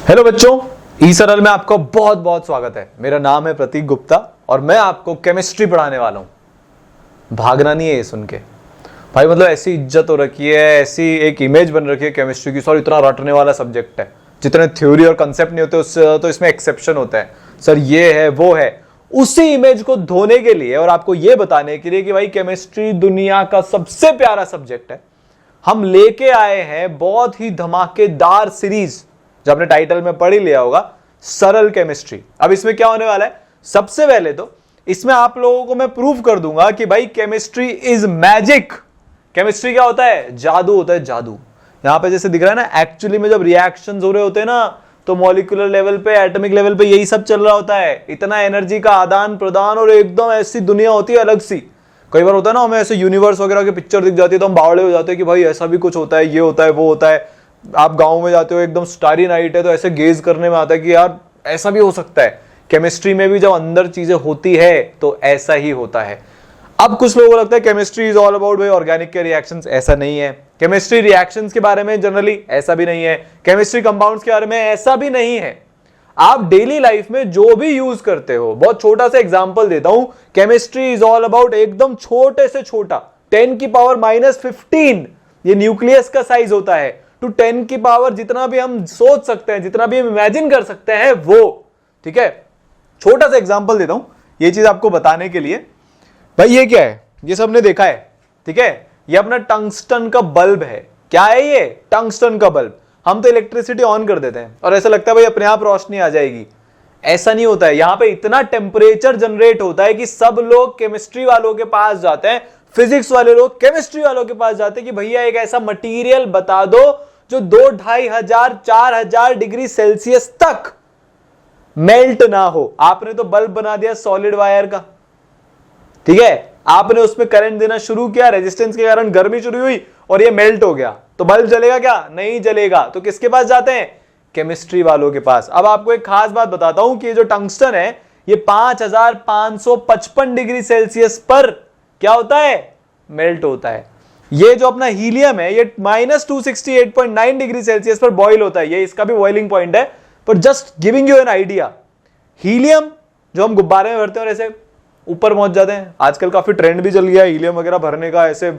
Hello बच्चों, ई सरल में आपका बहुत बहुत स्वागत है। मेरा नाम है प्रतीक गुप्ता और मैं आपको केमिस्ट्री पढ़ाने वाला हूं। भागना नहीं है ये सुन के भाई, मतलब ऐसी इज्जत हो रखी है, ऐसी एक इमेज बन रखी है केमिस्ट्री की, सर इतना रटने वाला सब्जेक्ट है, जितने थ्योरी और कंसेप्ट नहीं होते उससे तो इसमें एक्सेप्शन होता है, सर ये है वो है। उसी इमेज को धोने के लिए और आपको ये बताने के लिए कि भाई केमिस्ट्री दुनिया का सबसे प्यारा सब्जेक्ट है, हम लेके आए हैं बहुत ही धमाकेदार सीरीज जो आपने टाइटल में पढ़ ही लिया होगा, सरल केमिस्ट्री। अब इसमें क्या होने वाला है, सबसे पहले तो इसमें आप लोगों को मैं प्रूव कर दूंगा कि भाई केमिस्ट्री इज मैजिक। केमिस्ट्री क्या होता है? जादू होता है, जादू। यहां पे जैसे दिख रहा है ना, एक्चुअली में जब रिएक्शंस हो रहे होते हैं ना, तो मॉलिक्यूलर लेवल पे, एटॉमिक लेवल पे यही सब चल रहा होता है। इतना एनर्जी का आदान प्रदान और एकदम ऐसी दुनिया होती है अलग सी। कई बार होता है ना, हमें ऐसे यूनिवर्स वगैरह की पिक्चर दिख जाती है तो हम बावड़े हो जाते हैं कि भाई ऐसा भी कुछ होता है, ये होता है, वो होता है। आप गांव में जाते हो, एकदम स्टारी नाइट है, तो ऐसे गेज करने में आता है कि यार ऐसा भी हो सकता है। केमिस्ट्री में भी जब अंदर चीजें होती है तो ऐसा ही होता है। अब कुछ लोगों को लगता है केमिस्ट्री इज ऑल अबाउट भाई ऑर्गेनिक के रिएक्शंस, ऐसा नहीं है। केमिस्ट्री रिएक्शंस के बारे में जनरली ऐसा भी नहीं है। केमिस्ट्री कंपाउंड्स के बारे में ऐसा भी नहीं है। आप डेली लाइफ में जो भी यूज करते हो, बहुत छोटा सा एग्जांपल देता हूं, केमिस्ट्री इज ऑल अबाउट एकदम छोटे से छोटा 10 की पावर -15 ये न्यूक्लियस का साइज होता है, टू 10 की पावर जितना भी हम सोच सकते हैं, जितना भी हम इमेजिन कर सकते हैं वो। ठीक है, छोटा सा एग्जांपल देता हूं ये चीज आपको बताने के लिए। भाई ये क्या है? ये सबने देखा है, ठीक है, ये अपना टंगस्टन का बल्ब है। क्या है ये? टंगस्टन का बल्ब। हम तो इलेक्ट्रिसिटी ऑन कर देते हैं और ऐसा लगता है भाई अपने आप रोशनी आ जाएगी। ऐसा नहीं होता है। यहां पे इतना टेम्परेचर जनरेट होता है कि सब लोग केमिस्ट्री वालों के पास जाते हैं, फिजिक्स वाले लोग केमिस्ट्री वालों के पास जाते हैं कि भैया एक ऐसा मटेरियल बता दो जो 2-2,500-4,000 डिग्री सेल्सियस तक मेल्ट ना हो। आपने तो बल्ब बना दिया सॉलिड वायर का, ठीक है, आपने उसमें करंट देना शुरू किया, रेजिस्टेंस के कारण गर्मी शुरू हुई और ये मेल्ट हो गया, तो बल्ब जलेगा क्या? नहीं जलेगा। तो किसके पास जाते हैं? केमिस्ट्री वालों के पास। अब आपको एक खास बात बताता हूं कि ये जो टंगस्टन है ये 5,555 डिग्री सेल्सियस पर क्या होता है? मेल्ट होता है। ये जो अपना हीलियम है ये -268.9 डिग्री सेल्सियस पर बॉयल होता है, ये इसका भी बॉइलिंग पॉइंट है। पर just giving you an idea, helium जो हम गुब्बारे में भरते हैं और ऐसे ऊपर पहुंच जाते हैं, आजकल काफी ट्रेंड भी चल गया है हीलियम वगैरह भरने का, ऐसे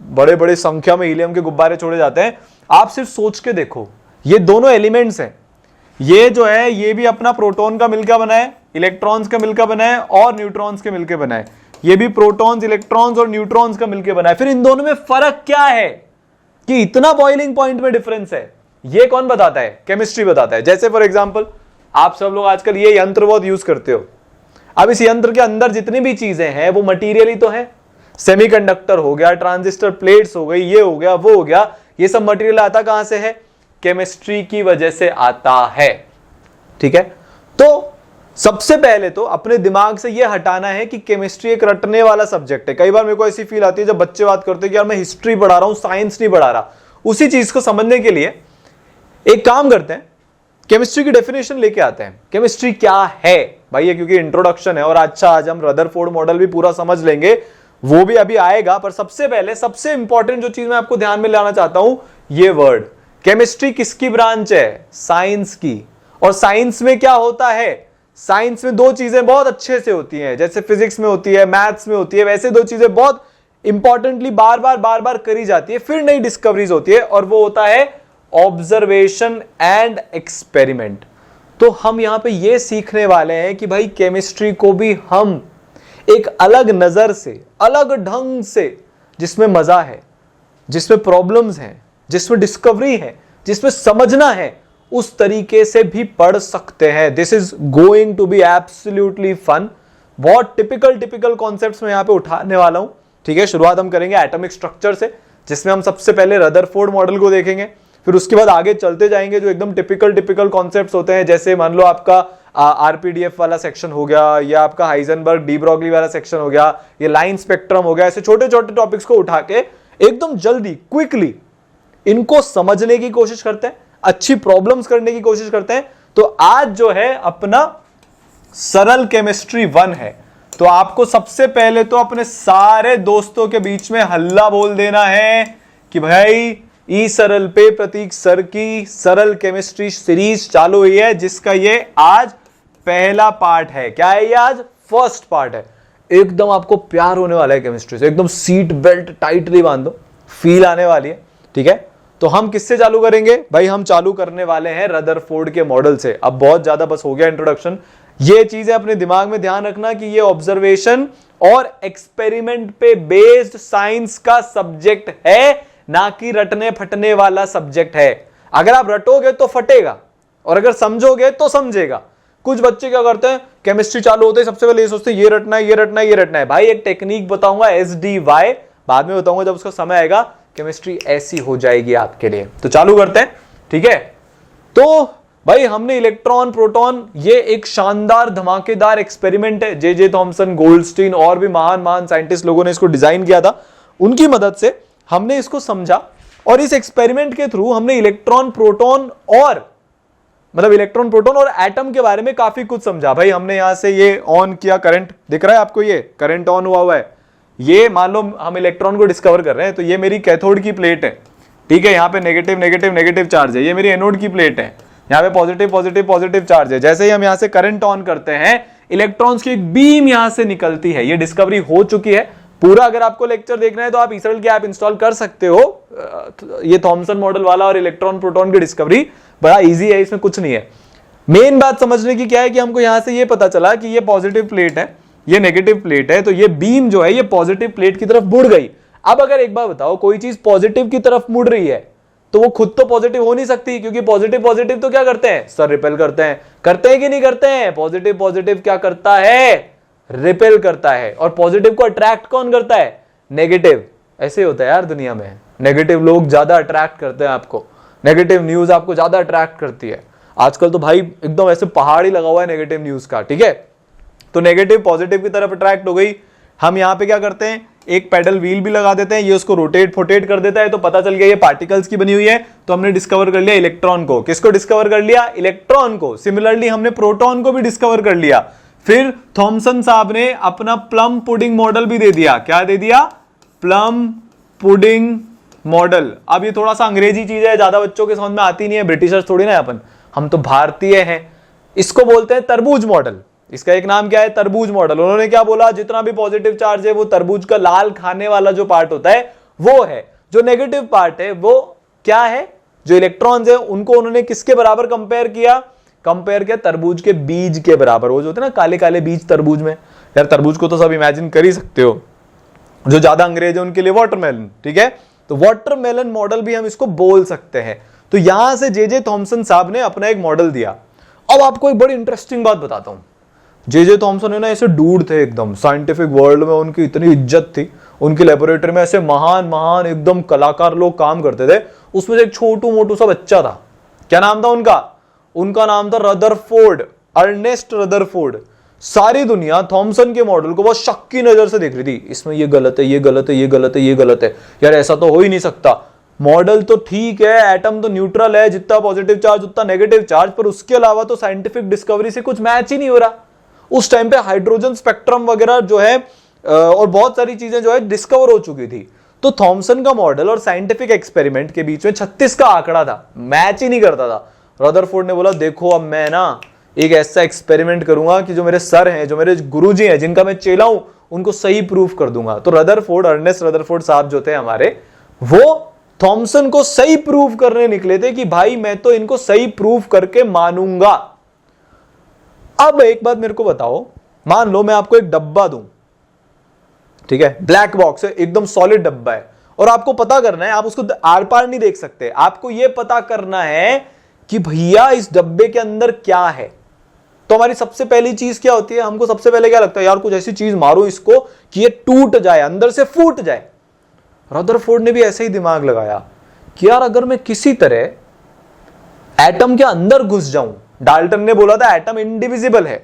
बड़े बड़े संख्या में हीलियम के गुब्बारे छोड़े जाते हैं। आप सिर्फ सोच के देखो, ये दोनों एलिमेंट्स हैं, ये जो है ये भी अपना प्रोटॉन का मिलकर बना है, इलेक्ट्रॉन्स का मिलकर बना है और न्यूट्रॉन्स के मिलकर बना है। ये भी प्रोटॉन्स, इलेक्ट्रॉन्स और न्यूट्रॉन्स का मिलकर बना है। फिर इन दोनों में फर्क क्या है कि इतना बॉइलिंग पॉइंट में डिफरेंस है? ये कौन बताता है? केमिस्ट्री बताता है। जैसे फॉर एग्जांपल आप सब लोग आजकल ये यंत्र बहुत यूज करते हो। अब इस यंत्र के अंदर जितनी भी चीजें हैं वो मटेरियल ही तो है। सेमीकंडक्टर हो गया, ट्रांजिस्टर प्लेट्स हो गई, ये हो गया, वो हो गया, ये सब मटेरियल आता कहां से है? केमिस्ट्री की वजह से आता है। ठीक है, तो सबसे पहले तो अपने दिमाग से यह हटाना है कि केमिस्ट्री एक रटने वाला सब्जेक्ट है। कई बार मेरे को ऐसी फील आती है जब बच्चे बात करते हैं कि यार मैं हिस्ट्री पढ़ा रहा हूं, साइंस नहीं पढ़ा रहा। उसी चीज को समझने के लिए एक काम करते हैं, केमिस्ट्री की डेफिनेशन लेके आते हैं। केमिस्ट्री क्या है भाई? ये क्योंकि इंट्रोडक्शन है और अच्छा आज हम रदरफोर्ड मॉडल भी पूरा समझ लेंगे, वो भी अभी आएगा। पर सबसे पहले सबसे इंपॉर्टेंट जो चीज मैं आपको ध्यान में लाना चाहता हूं, ये वर्ड। केमिस्ट्री किसकी ब्रांच है? साइंस की। और साइंस में क्या होता है? साइंस में दो चीजें बहुत अच्छे से होती हैं, जैसे फिजिक्स में होती है, मैथ्स में होती है, वैसे दो चीजें बहुत इंपॉर्टेंटली बार बार करी जाती है, फिर नई डिस्कवरीज होती है, और वो होता है ऑब्जर्वेशन एंड एक्सपेरिमेंट। तो हम यहां पे ये सीखने वाले हैं कि भाई केमिस्ट्री को भी हम एक अलग नजर से, अलग ढंग से, जिसमें मजा है, जिसमें प्रॉब्लम्स हैं, जिसमें डिस्कवरी है, जिसमें समझना है, उस तरीके से भी पढ़ सकते हैं। This is going to be absolutely fun. बहुत टिपिकल कॉन्सेप्ट्स में यहां पे उठाने वाला हूं। ठीक है, शुरुआत हम करेंगे एटॉमिक स्ट्रक्चर से, जिसमें हम सबसे पहले रदरफोर्ड मॉडल को देखेंगे, फिर उसके बाद आगे चलते जाएंगे जो एकदम टिपिकल कॉन्सेप्ट्स होते हैं, जैसे मान लो आपका आरपीडीएफ वाला सेक्शन हो गया, या आपका हाइजेनबर्ग डी ब्रॉगली वाला सेक्शन हो गया, ये लाइन स्पेक्ट्रम हो गया। ऐसे छोटे छोटे टॉपिक्स को उठा के एकदम जल्दी क्विकली इनको समझने की कोशिश करते हैं, अच्छी प्रॉब्लम्स करने की कोशिश करते हैं। तो आज जो है अपना सरल केमिस्ट्री 1 है। तो आपको सबसे पहले तो अपने सारे दोस्तों के बीच में हल्ला बोल देना है कि भाई ई सरल पे प्रतीक सर की सरल केमिस्ट्री सीरीज चालू हुई है, जिसका ये आज पहला पार्ट है। क्या है ये? आज फर्स्ट पार्ट है। एकदम आपको प्यार होने वाला है केमिस्ट्री से, एकदम सीट बेल्ट टाइटली बांधो, फील आने वाली है। ठीक है, तो हम किससे चालू करेंगे भाई? हम चालू करने वाले हैं रदरफोर्ड के मॉडल से। अब बहुत ज्यादा बस हो गया इंट्रोडक्शन। ये चीजें अपने दिमाग में ध्यान रखना कि ये ऑब्जर्वेशन और एक्सपेरिमेंट पे बेस्ड साइंस का सब्जेक्ट है, ना कि रटने फटने वाला सब्जेक्ट है। अगर आप रटोगे तो फटेगा, और अगर समझोगे तो समझेगा। कुछ बच्चे क्या करते हैं, केमिस्ट्री चालू होते हैं सबसे पहले ये सोचते हैं ये रटना है, ये रटना है, ये रटना है। भाई एक टेक्निक बताऊंगा SDY, बाद में बताऊंगा जब उसका समय आएगा। केमिस्ट्री ऐसी हो जाएगी आपके लिए। तो चालू करते हैं। ठीक है, तो भाई हमने इलेक्ट्रॉन प्रोटॉन, ये एक शानदार धमाकेदार एक्सपेरिमेंट है। जे थॉमसन, गोल्डस्टीन और भी महान महान साइंटिस्ट लोगों ने इसको डिजाइन किया था। उनकी मदद से हमने इसको समझा, और इस एक्सपेरिमेंट के थ्रू हमने इलेक्ट्रॉन प्रोटॉन और एटम के बारे में काफी कुछ समझा। भाई हमने यहां से ये ऑन किया, करंट दिख रहा है आपको, ये करंट ऑन हुआ है। ये मान लो हम इलेक्ट्रॉन को डिस्कवर कर रहे हैं, तो ये मेरी कैथोड की प्लेट है। ठीक है, यहाँ पे नेगेटिव नेगेटिव नेगेटिव चार्ज है। ये मेरी एनोड की प्लेट है, यहाँ पे पॉजिटिव पॉजिटिव पॉजिटिव चार्ज है। जैसे ही हम यहाँ से करंट ऑन करते हैं, इलेक्ट्रॉन्स की एक बीम यहाँ से निकलती है। ये डिस्कवरी हो चुकी है। पूरा अगर आपको लेक्चर देखना है तो आप ईसरल की ऐप इंस्टॉल कर सकते हो। ये थॉमसन मॉडल वाला और इलेक्ट्रॉन प्रोटॉन की डिस्कवरी बड़ा इजी है, इसमें कुछ नहीं है। मेन बात समझने की क्या है कि हमको यहां से ये पता चला कि ये पॉजिटिव प्लेट है, ये नेगेटिव प्लेट है, तो ये बीम जो है ये पॉजिटिव प्लेट की तरफ मुड़ गई। अब अगर एक बार बताओ, कोई चीज पॉजिटिव की तरफ मुड़ रही है तो वो खुद तो पॉजिटिव हो नहीं सकती, क्योंकि पॉजिटिव पॉजिटिव तो क्या करते हैं सर? रिपेल करते हैं। करते हैं कि नहीं करते हैं? पॉजिटिव पॉजिटिव क्या करता है? रिपेल करता है। और पॉजिटिव को अट्रैक्ट कौन करता है? नेगेटिव। ऐसे होता है यार दुनिया में, नेगेटिव लोग ज्यादा अट्रैक्ट करते हैं आपको, नेगेटिव न्यूज आपको ज्यादा अट्रैक्ट करती है। आजकल तो भाई एकदम ऐसे पहाड़ ही लगा हुआ है नेगेटिव न्यूज का। ठीक है, तो नेगेटिव पॉजिटिव की तरफ अट्रैक्ट हो गई। हम यहां पे क्या करते हैं, एक पेडल व्हील भी लगा देते हैं, ये उसको रोटेट फोटेट कर देता है, तो पता चल गया ये पार्टिकल्स की बनी हुई है। तो हमने डिस्कवर कर लिया इलेक्ट्रॉन को। किसको डिस्कवर कर लिया? इलेक्ट्रॉन को। सिमिलरली हमने प्रोटॉन को भी डिस्कवर कर लिया। फिर थॉमसन साहब ने अपना प्लम पुडिंग मॉडल भी दे दिया। क्या दे दिया? Plum pudding model. अब ये थोड़ा सा अंग्रेजी चीज है, ज्यादा बच्चों के समझ में आती नहीं है, ब्रिटिशर्स थोड़ी ना अपन, हम तो भारतीय हैं। इसको बोलते हैं तरबूज मॉडल। इसका एक नाम क्या है? तरबूज मॉडल। उन्होंने क्या बोला? जितना भी पॉजिटिव चार्ज है वो तरबूज का लाल खाने वाला जो पार्ट होता है वो है, जो नेगेटिव पार्ट है वो क्या है? जो इलेक्ट्रॉन्स है उनको उन्होंने किसके बराबर कंपेयर किया? कंपेयर किया तरबूज के बीज के बराबर। वो जो होते हैं ना काले काले बीज तरबूज में, यार तरबूज को तो सब इमेजिन कर ही सकते हो। जो ज्यादा अंग्रेज है उनके लिए वाटरमेलन। ठीक है, तो वाटरमेलन मॉडल भी हम इसको बोल सकते हैं। तो यहां से जे थॉमसन साहब ने अपना एक मॉडल दिया। अब आपको एक बड़ी इंटरेस्टिंग बात बताता हूं। जे थॉमसन है ना, ऐसे डूड थे एकदम, साइंटिफिक वर्ल्ड में उनकी इतनी इज्जत थी। उनकी लेबोरेटरी में ऐसे महान महान एकदम कलाकार लोग काम करते थे। उसमें से एक छोटू मोटू सा बच्चा था। क्या नाम था उनका? उनका नाम था रदरफोर्ड, अर्नेस्ट रदरफोर्ड। सारी दुनिया थॉमसन के मॉडल को बहुत शक की नजर से देख रही थी। इसमें ये गलत है, ये गलत है, ये गलत है, ये गलत है, यार ऐसा तो हो ही नहीं सकता। मॉडल तो ठीक है, एटम तो न्यूट्रल है, जितना पॉजिटिव चार्ज उतना नेगेटिव चार्ज, पर उसके अलावा तो साइंटिफिक डिस्कवरी से कुछ मैच ही नहीं हो रहा। उस टाइम पे हाइड्रोजन स्पेक्ट्रम वगैरह जो है और बहुत सारी चीजें जो है डिस्कवर हो चुकी थी। तो थॉमसन का मॉडल और साइंटिफिक एक्सपेरिमेंट के बीच में 36 का आंकड़ा था, मैच ही नहीं करता था। रदरफोर्ड ने बोला देखो अब मैं ना एक ऐसा एक्सपेरिमेंट करूंगा कि जो मेरे सर हैं, जो मेरे गुरुजी हैं, जिनका मैं चेला हूं, उनको सही प्रूफ कर दूंगा। तो रदरफोर्ड, अर्नेस्ट रदरफोर्ड साहब जो थे हमारे, वो थॉमसन को सही प्रूफ करने निकले थे कि भाई मैं तो इनको सही प्रूफ करके मानूंगा। अब एक बात मेरे को बताओ, मान लो मैं आपको एक डब्बा दूं, ठीक है, ब्लैक बॉक्स है, एकदम सॉलिड डब्बा है, और आपको पता करना है, आप उसको आर पार नहीं देख सकते, आपको यह पता करना है कि भैया इस डब्बे के अंदर क्या है। तो हमारी सबसे पहली चीज क्या होती है? हमको सबसे पहले क्या लगता है, यार कुछ ऐसी चीज मारो इसको कि ये टूट जाए, अंदर से फूट जाए। रदरफोर्ड ने भी ऐसे ही दिमाग लगाया कि यार अगर मैं किसी तरह एटम के अंदर घुस जाऊं, डाल्टन ने बोला था एटम इंडिविजिबल है,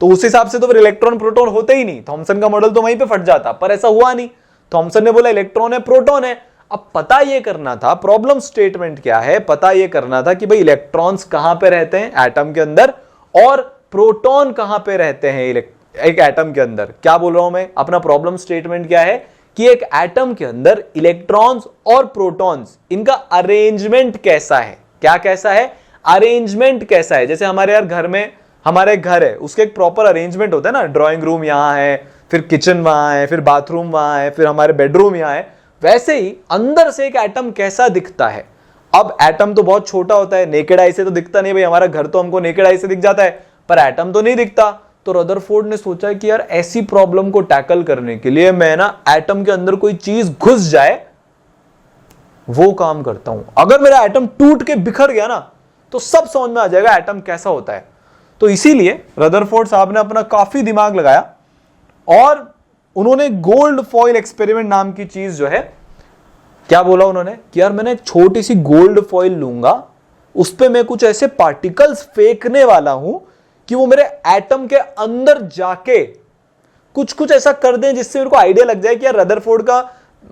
तो उस हिसाब से तो फिर इलेक्ट्रॉन प्रोटॉन होते ही नहीं, थॉमसन का मॉडल तो वहीं पे फट जाता, पर ऐसा हुआ नहीं। थॉमसन ने बोला इलेक्ट्रॉन है, प्रोटॉन है। अब पता यह करना था, प्रॉब्लम स्टेटमेंट क्या है, पता यह करना था कि भाई इलेक्ट्रॉन्स कहां पे रहते हैं एटम के अंदर, और प्रोटॉन कहां पे रहते हैं एक एटम के अंदर। क्या बोल रहा हूं मैं? अपना प्रॉब्लम स्टेटमेंट क्या है कि एक एटम के अंदर इलेक्ट्रॉन्स और प्रोटॉन्स, इनका अरेंजमेंट कैसा है। क्या कैसा है? अरेंजमेंट कैसा है। जैसे हमारे यार घर में, हमारे घर है, उसके एक प्रॉपर अरेंजमेंट होता है ना, ड्राइंग रूम यहां है, फिर किचन वहां है, फिर बाथरूम वहां है, फिर हमारे बेडरूम यहां है। वैसे ही अंदर से एक एटम कैसा दिखता है। अब एटम तो बहुत छोटा होता है, नेकेड आई से तो दिखता नहीं भाई, हमारा घर तो हमको नेकेड आई से दिख जाता है, पर एटम तो नहीं दिखता। तो रदरफोर्ड ने सोचा कि यार ऐसी प्रॉब्लम को टैकल करने के लिए मैं ना एटम के अंदर कोई चीज घुस जाए वो काम करता हूं। अगर मेरा एटम टूट के बिखर गया ना तो सब समझ में आ जाएगा एटम कैसा होता है। तो इसीलिए रदरफोर्ड साहब ने अपना काफी दिमाग लगाया और उन्होंने गोल्ड फॉइल एक्सपेरिमेंट नाम की चीज जो है, क्या बोला उन्होंने कि यार मैंने एक छोटी सी गोल्ड फॉइल लूंगा, उस पे मैं कुछ ऐसे पार्टिकल्स फेंकने वाला हूं कि वो मेरे एटम के अंदर जाके कुछ कुछ ऐसा कर दें जिससे मेरे को आइडिया लग जाए कि यार रदरफोर्ड का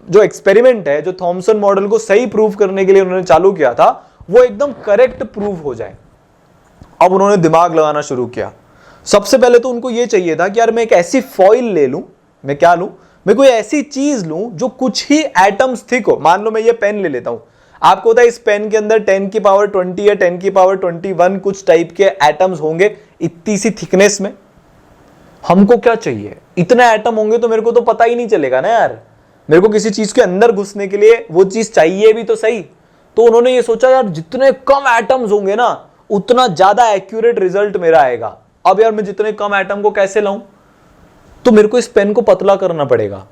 जो एक्सपेरिमेंट है, जो थॉमसन मॉडल को सही प्रूव करने के लिए उन्होंने चालू किया था, वो एकदम करेक्ट प्रूव हो जाए। अब उन्होंने दिमाग लगाना शुरू किया। सबसे पहले तो उनको यह चाहिए था कि यार मैं एक ऐसी फॉइल ले लूं, मैं क्या लूं, मैं कोई ऐसी चीज लूं जो कुछ ही एटम्स थिक हो। मान लो मैं ये पेन ले लेता हूं, आपको पता है इस पेन के अंदर 10 की पावर 20 या 10 की पावर 21 कुछ टाइप के एटम्स होंगे इतनी सी थिकनेस में। हमको क्या चाहिए, इतने एटम होंगे तो मेरे को तो पता ही नहीं चलेगा ना यार, मेरे को किसी चीज के अंदर घुसने के लिए वो चीज चाहिए भी तो सही। तो उन्होंने ये सोचा यार जितने कम एटम्स होंगे ना उतना ज्यादा एक्यूरेट रिजल्ट मेरा आएगा। अब यार मैं जितने कम एटम को कैसे लाऊं, तो मेरे को इस पेन को पतला करना पड़ेगा।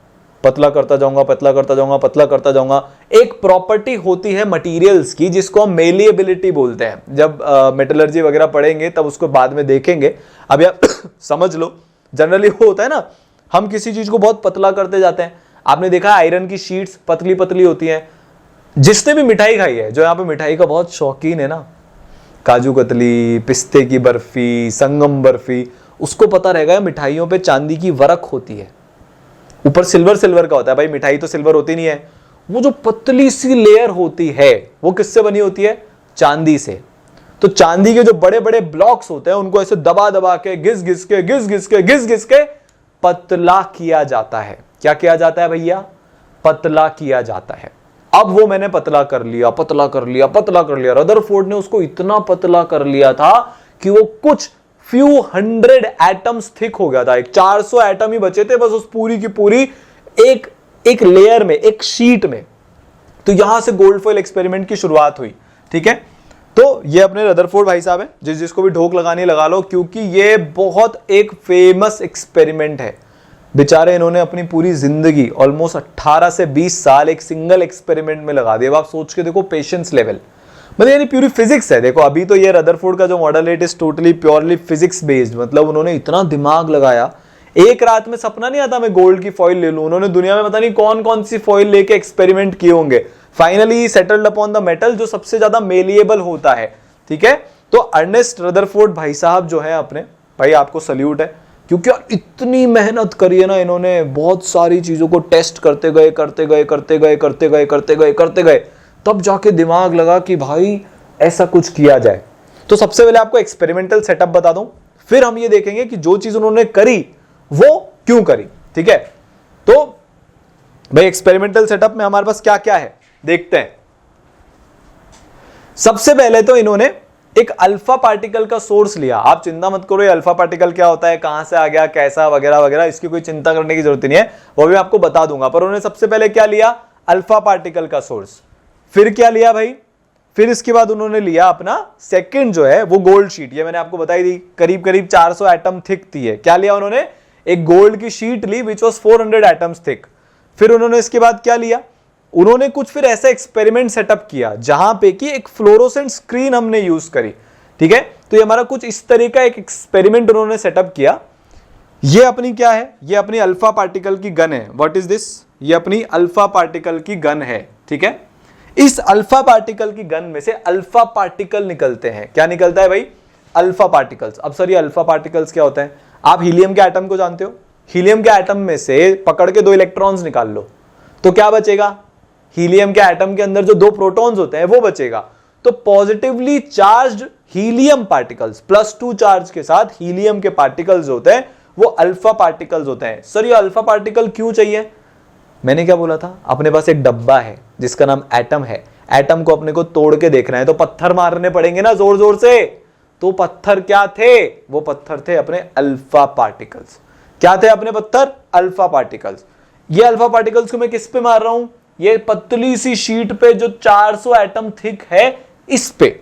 पतला करता जाऊंगा, पतला करता जाऊंगा, पतला करता जाऊंगा। एक प्रॉपर्टी होती है मटेरियल्स की जिसको हम मेलिएबिलिटी बोलते हैं। जब मेटलर्जी वगैरह पढ़ेंगे तब उसको बाद में देखेंगे। अब यार समझ लो, जनरली वो होता है ना, हम किसी चीज को बहुत पतला करते जाते हैं। आपने देखा आयरन की शीट्स पतली पतली होती हैं। जिसने भी मिठाई खाई है, जो यहाँ पे मिठाई का बहुत शौकीन है ना, काजू कतली, पिस्ते की बर्फी, संगम बर्फी, उसको पता रहेगा मिठाइयों पे चांदी की वरक होती है, ऊपर सिल्वर सिल्वर का होता है। भाई मिठाई तो सिल्वर होती नहीं है, वो जो पतली सी लेयर होती है वो किससे बनी होती है? चांदी से। तो चांदी के जो बड़े बड़े ब्लॉक्स होते हैं उनको ऐसे दबा दबा के घिस घिस के घिस घिस के घिस घिस के पतला किया जाता है। क्या किया जाता है भैया? पतला किया जाता है। अब वो मैंने पतला कर लिया, पतला कर लिया, पतला कर लिया। रदरफोर्ड ने उसको इतना पतला कर लिया था कि वो कुछ फ्यू 100 एटम्स थिक हो गया था। एक 400 एटम ही बचे थे बस उस पूरी की पूरी एक लेयर में, एक शीट में। तो यहां से गोल्ड फॉइल एक्सपेरिमेंट की शुरुआत हुई। ठीक है, तो ये अपने रदरफोर्ड भाई साहब है, जिसको भी ढोक लगानी लगा लो, क्योंकि ये बहुत एक फेमस एक्सपेरिमेंट है। बेचारे इन्होंने अपनी पूरी जिंदगी ऑलमोस्ट 18 से 20 साल एक सिंगल एक्सपेरिमेंट में लगा दिया। आप सोच के देखो पेशेंस लेवल, मतलब यानी प्यूरी फिजिक्स है। देखो अभी तो ये रदरफोर्ड का जो मॉडल है it is totally purely physics based, मतलब उन्होंने इतना दिमाग लगाया। एक रात में सपना नहीं आता मैं गोल्ड की फॉइल ले लूं। उन्होंने दुनिया में पता नहीं कौन कौन सी फॉइल लेके एक्सपेरिमेंट किए होंगे। Finally settled upon the metal जो सबसे ज्यादा मेलिएबल होता है। ठीक है, तो अर्नेस्ट रदरफोर्ड भाई साहब जो है अपने, भाई आपको सल्यूट है, क्योंकि इतनी मेहनत करी है ना इन्होंने। बहुत सारी चीजों को टेस्ट करते गए करते गए करते गए करते गए करते गए करते गए, तब जाके दिमाग लगा कि भाई ऐसा कुछ किया जाए। तो सबसे पहले आपको एक्सपेरिमेंटल सेटअप बता दूं, फिर हम ये देखेंगे कि जो चीज उन्होंने करी वो क्यों करी। ठीक है, तो भाई एक्सपेरिमेंटल सेटअप में हमारे पास क्या क्या है देखते हैं। सबसे पहले तो इन्होंने एक अल्फा पार्टिकल का सोर्स लिया। आप चिंता मत करो ये अल्फा पार्टिकल क्या होता है, कहां से आ गया, कैसा वगैरह वगैरह, इसकी कोई चिंता करने की जरूरत नहीं है, वो भी आपको बता दूंगा। पर उन्होंने सबसे पहले क्या लिया? अल्फा पार्टिकल का सोर्स। फिर क्या लिया भाई? फिर इसके बाद उन्होंने लिया अपना सेकंड जो है वो गोल्ड शीट। ये मैंने आपको बताई थी करीब करीब 400 एटम थिक थी है। क्या लिया उन्होंने? एक गोल्ड की शीट ली विच वाज 400 एटम्स थिक। फिर उन्होंने इसके बाद क्या लिया? उन्होंने कुछ फिर ऐसा एक्सपेरिमेंट सेटअप किया जहां पे कि एक फ्लोरोसेंट स्क्रीन हमने यूज करी। ठीक है, तो ये हमारा कुछ इस तरह का एक एक्सपेरिमेंट उन्होंने सेटअप किया। ये अपनी क्या है? ये अपनी अल्फा पार्टिकल की गन है। What is this? ये अपनी अल्फा पार्टिकल की गन है। ठीक है, इस अल्फा पार्टिकल की गन में से अल्फा पार्टिकल निकलते हैं। क्या निकलता है भाई? Alpha particles. अब सर ये अल्फा पार्टिकल्स क्या होते हैं? आप हीलियम के एटम को जानते हो, हीलियम के एटम में से पकड़ के 2 इलेक्ट्रॉन्स निकाल लो तो क्या बचेगा? हीलियम के एटम के अंदर जो 2 प्रोटॉन्स होते हैं वो बचेगा। तो positively charged helium particles +2 charge के साथ हीलियम के पार्टिकल्स होते हैं वो अल्फा पार्टिकल्स होते हैं। सर ये अल्फा पार्टिकल क्यों चाहिए? मैंने क्या बोला था, अपने पास एक डब्बा है जिसका नाम एटम है, एटम को अपने को तोड़ के देखना है तो पत्थर मारने पड़ेंगे ना जोर जोर से। तो पत्थर क्या थे, वो पत्थर थे अपने अल्फा पार्टिकल्स। क्या थे अपने पत्थर, अल्फा पार्टिकल्स। ये अल्फा पार्टिकल्स को मैं किस पे मार रहा हूं, ये पतली सी शीट पे जो 400 एटम थिक है इस पे।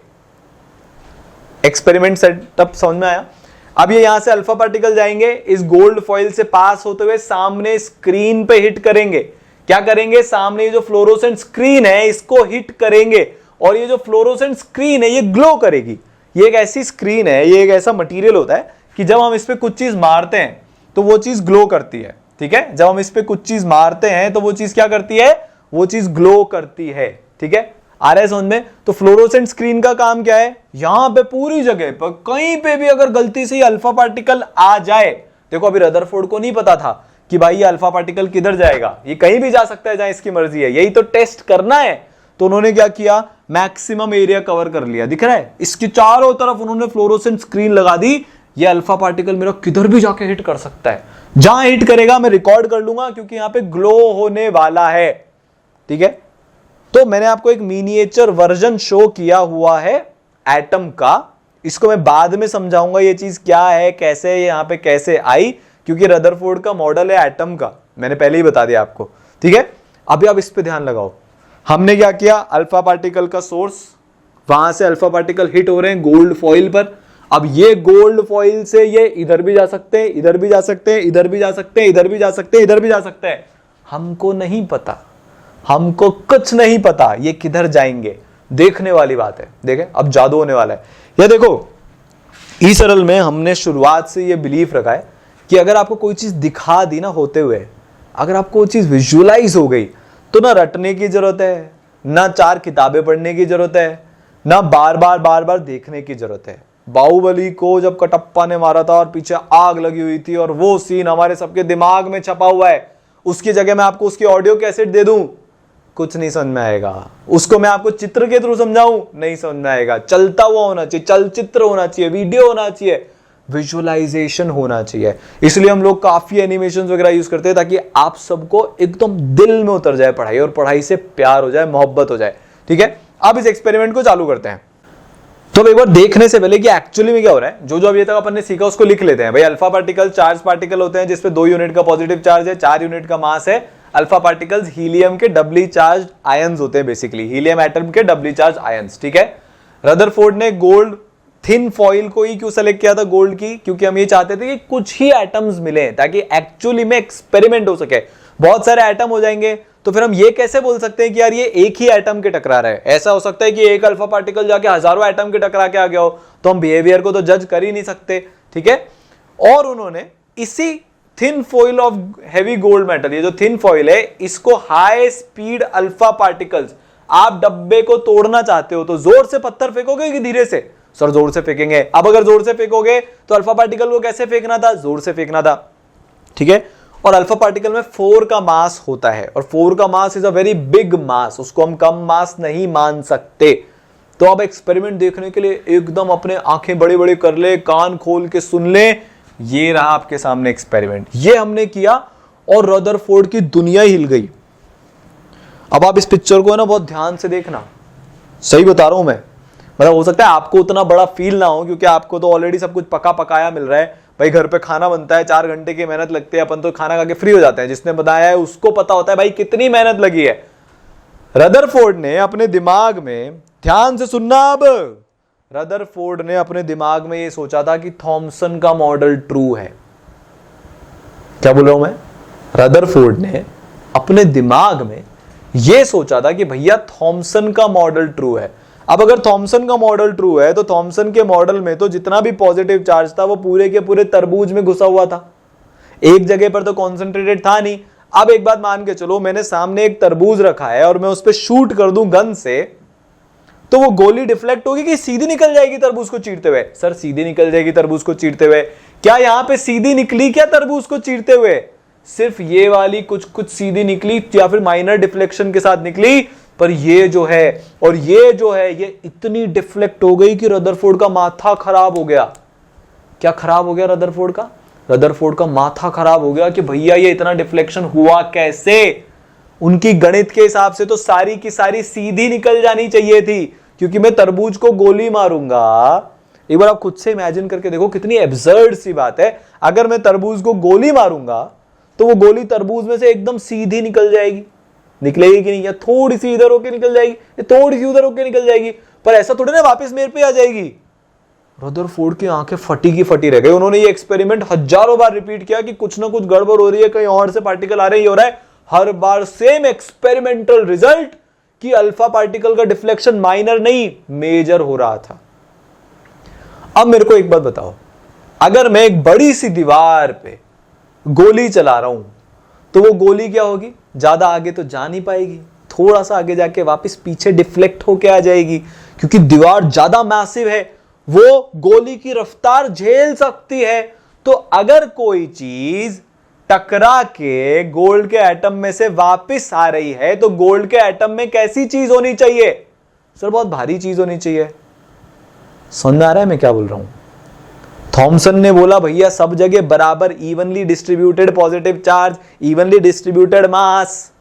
एक्सपेरिमेंट सेटअप समझ में आया। अब ये यहां से अल्फा पार्टिकल जाएंगे, इस गोल्ड फॉइल से पास होते हुए सामने स्क्रीन पे हिट करेंगे। क्या करेंगे, सामने जो फ्लोरोसेंट स्क्रीन है इसको हिट करेंगे, और ये जो फ्लोरोसेंट स्क्रीन है ये ग्लो करेगी। ये एक ऐसी स्क्रीन है, ये एक ऐसा मटेरियल होता है कि जब हम इस पे कुछ चीज मारते हैं तो वो चीज ग्लो करती है। ठीक है, जब हम इस पे कुछ चीज मारते हैं तो वो चीज क्या करती है, वो चीज ग्लो करती है। ठीक है, आ रहा है समझ में। तो फ्लोरोसेंट स्क्रीन का काम क्या है, यहां पे पूरी जगह पर कहीं पे भी अगर गलती से अल्फा पार्टिकल आ जाए, देखो अभी रदरफोर्ड को नहीं पता था कि भाई ये अल्फा पार्टिकल किधर जाएगा, ये कहीं भी जा सकता है जहां इसकी मर्जी है, यही तो टेस्ट करना है। तो उन्होंने क्या किया, मैक्सिमम एरिया कवर कर लिया, दिख रहा है, इसकी चारों तरफ उन्होंने फ्लोरोसेंट स्क्रीन लगा दी। ये अल्फा पार्टिकल मेरा किधर भी जाके हिट कर सकता है, जहां हिट करेगा मैं रिकॉर्ड कर लूंगा क्योंकि यहां पे ग्लो होने वाला है। ठीक है, तो मैंने आपको एक मिनिएचर वर्जन शो किया हुआ है एटम का, इसको मैं बाद में समझाऊंगा ये चीज क्या है, कैसे यहां पे कैसे आई, क्योंकि रदरफोर्ड का मॉडल है एटम का, मैंने पहले ही बता दिया आपको। ठीक है, अभी आप इस पे ध्यान लगाओ। हमने क्या किया, अल्फा पार्टिकल का सोर्स, वहां से अल्फा पार्टिकल हिट हो रहे हैं गोल्ड फॉइल पर। अब ये गोल्ड फॉइल से ये इधर भी जा सकते हैं, इधर भी जा सकते हैं, इधर भी जा सकते हैं, इधर भी जा सकते हैं, इधर भी जा सकते हैं। हमको नहीं पता, हमको कुछ नहीं पता ये किधर जाएंगे, देखने वाली बात है। देखें अब जादू होने वाला है। ये देखो ई सरल में हमने शुरुआत से ये बिलीफ रखा है कि अगर आपको कोई चीज दिखा दी ना होते हुए, अगर आपको वो चीज विजुअलाइज हो गई तो ना रटने की जरूरत है, ना 4 किताबें पढ़ने की जरूरत है, ना बार बार देखने की जरूरत है। बाहुबली को जब कटप्पा ने मारा था और पीछे आग लगी हुई थी और वो सीन हमारे सबके दिमाग में छपा हुआ है, उसकी जगह मैं आपको उसकी ऑडियो कैसेट दे दूं, कुछ नहीं समझ में आएगा। उसको मैं आपको चित्र के थ्रू समझाऊं, नहीं समझ में आएगा। चलता हुआ होना चाहिए, चलचित्र होना चाहिए, वीडियो होना चाहिए, विजुअलाइजेशन होना चाहिए। इसलिए हम लोग काफी एनिमेशन वगैरह यूज करते हैं ताकि आप सबको एकदम दिल में उतर जाए पढ़ाई, और पढ़ाई से प्यार हो जाए, मोहब्बत हो जाए। ठीक है, अब इस एक्सपेरिमेंट को चालू करते हैं। तो अब एक बार देखने से पहले कि एक्चुअली में क्या हो रहा है, जो जो अभी तक अपन ने सीखा उसको लिख लेते हैं। भाई अल्फा पार्टिकल चार्ज पार्टिकल होते हैं जिसपे 2 यूनिट का पॉजिटिव चार्ज है, 4 यूनिट का मास है। अल्फा पार्टिकल्स हीलियम के डबली चार्ज आयंस होते हैं, बेसिकली हीलियम एटम के डबली चार्ज आयंस। ठीक है, रदरफोर्ड ने गोल्ड थिन फॉइल को ही क्यों सेलेक्ट किया था गोल्ड की, क्योंकि हम ये चाहते थे कि कुछ ही एटम्स मिले ताकि एक्चुअली में एक्सपेरिमेंट हो सके। बहुत सारे एटम हो जाएंगे तो फिर हम ये कैसे बोल सकते हैं कि यार ये एक ही एटम के टकरा रहा है। ऐसा हो सकता है कि एक अल्फा पार्टिकल जाके हजारों एटम के टकरा के आ गया हो, तो हम बिहेवियर को तो जज कर ही नहीं सकते। ठीक है, और उन्होंने इसी thin foil of heavy gold metal, ये जो थिन फॉइल है, इसको हाई स्पीड अल्फा पार्टिकल्स, आप डब्बे को तोड़ना चाहते हो तो जोर से पत्थर फेंकोगे कि धीरे से, सर जोर से फेंकेंगे। अब अगर जोर से फेंकोगे तो अल्फा पार्टिकल को कैसे फेंकना था, जोर से फेंकना था। ठीक है, और अल्फा पार्टिकल में 4 का मास होता है, और 4 का mass is a very big mass, उसको हम कम मास नहीं मान सकते। तो अब एक्सपेरिमेंट देखने के लिए एकदम अपने आंखें बड़े बड़े कर ले, कान खोल के सुन ले। ये रहा आपके सामने एक्सपेरिमेंट, ये हमने किया और रदरफोर्ड की दुनिया हिल गई। अब आप इस पिक्चर को है ना बहुत ध्यान से देखना, सही बता रहा हूं मैं। मतलब हो सकता है आपको उतना बड़ा फील ना हो क्योंकि आपको तो ऑलरेडी सब कुछ पका पकाया मिल रहा है। भाई घर पे खाना बनता है, 4 घंटे की मेहनत लगती है, अपन तो खाना खा के फ्री हो जाते हैं। जिसने बनाया है उसको पता होता है भाई कितनी मेहनत लगी है। रदरफोर्ड ने अपने दिमाग में, ध्यान से सुनना अब, रदरफोर्ड ने अपने दिमाग में ये सोचा था कि थॉमसन का मॉडल ट्रू है। क्या बोल रहा हूं मैं, रदरफोर्ड ने अपने दिमाग में ये सोचा था कि भैया थॉमसन का मॉडल ट्रू है। अब अगर थॉमसन का मॉडल ट्रू है तो थॉमसन के मॉडल में तो जितना भी पॉजिटिव चार्ज था वो पूरे के पूरे तरबूज में घुसा हुआ था, एक जगह पर तो कॉन्सेंट्रेटेड था नहीं। अब एक बात मान के चलो, मैंने सामने एक तरबूज रखा है और मैं उस पर शूट कर दूं गन से, तो वो गोली डिफ्लेक्ट होगी कि सीधी निकल जाएगी तरबूज को चीरते हुए? सर सीधी निकल जाएगी तरबूज को चीरते हुए। क्या यहां पे सीधी निकली क्या तरबूज को चीरते हुए? सिर्फ ये वाली कुछ कुछ सीधी निकली या फिर माइनर डिफ्लेक्शन के साथ निकली, पर ये जो है और ये जो है ये इतनी डिफ्लेक्ट हो गई कि रदरफोर्ड का माथा खराब हो गया। क्या खराब हो गया रदरफोर्ड का? रदरफोर्ड का माथा खराब हो गया कि भैया ये इतना डिफ्लेक्शन हुआ कैसे। उनकी गणित के हिसाब से तो सारी की सारी सीधी निकल जानी चाहिए थी, क्योंकि मैं तरबूज को गोली मारूंगा। एक बार आप खुद से इमेजिन करके देखो कितनी एब्सर्ड सी बात है। अगर मैं तरबूज को गोली मारूंगा तो वो गोली तरबूज में से एकदम सीधी निकल जाएगी, निकलेगी कि नहीं, या थोड़ी सी इधर होके निकल जाएगी, या थोड़ी सी उधर होके निकल जाएगी, पर ऐसा थोड़ी ना वापस मेरे पे आ जाएगी। रदरफोर्ड की आंखें फटी की फटी रह गई। उन्होंने ये एक्सपेरिमेंट हजारों बार रिपीट किया कि कुछ ना कुछ गड़बड़ हो रही है, कहीं और से पार्टिकल आ रहे, ये हो रहा है। हर बार सेम एक्सपेरिमेंटल रिजल्ट कि अल्फा पार्टिकल का डिफ्लेक्शन माइनर नहीं मेजर हो रहा था। अब मेरे को एक बात बताओ, अगर मैं एक बड़ी सी दीवार पे गोली चला रहा हूं तो वो गोली क्या होगी, ज्यादा आगे तो जा नहीं पाएगी, थोड़ा सा आगे जाके वापस पीछे डिफ्लेक्ट होके आ जाएगी, क्योंकि दीवार ज्यादा मैसिव है, वो गोली की रफ्तार झेल सकती है। तो अगर कोई चीज टकरा के गोल्ड के एटम में से वापस आ रही है तो गोल्ड के एटम में कैसी चीज होनी चाहिए सर? बहुत भारी चीज होनी चाहिए। समझ में आ रहा है मैं क्या बोल रहा हूं? थॉमसन ने बोला भैया सब जगह बराबर evenly distributed positive charge, evenly distributed mass,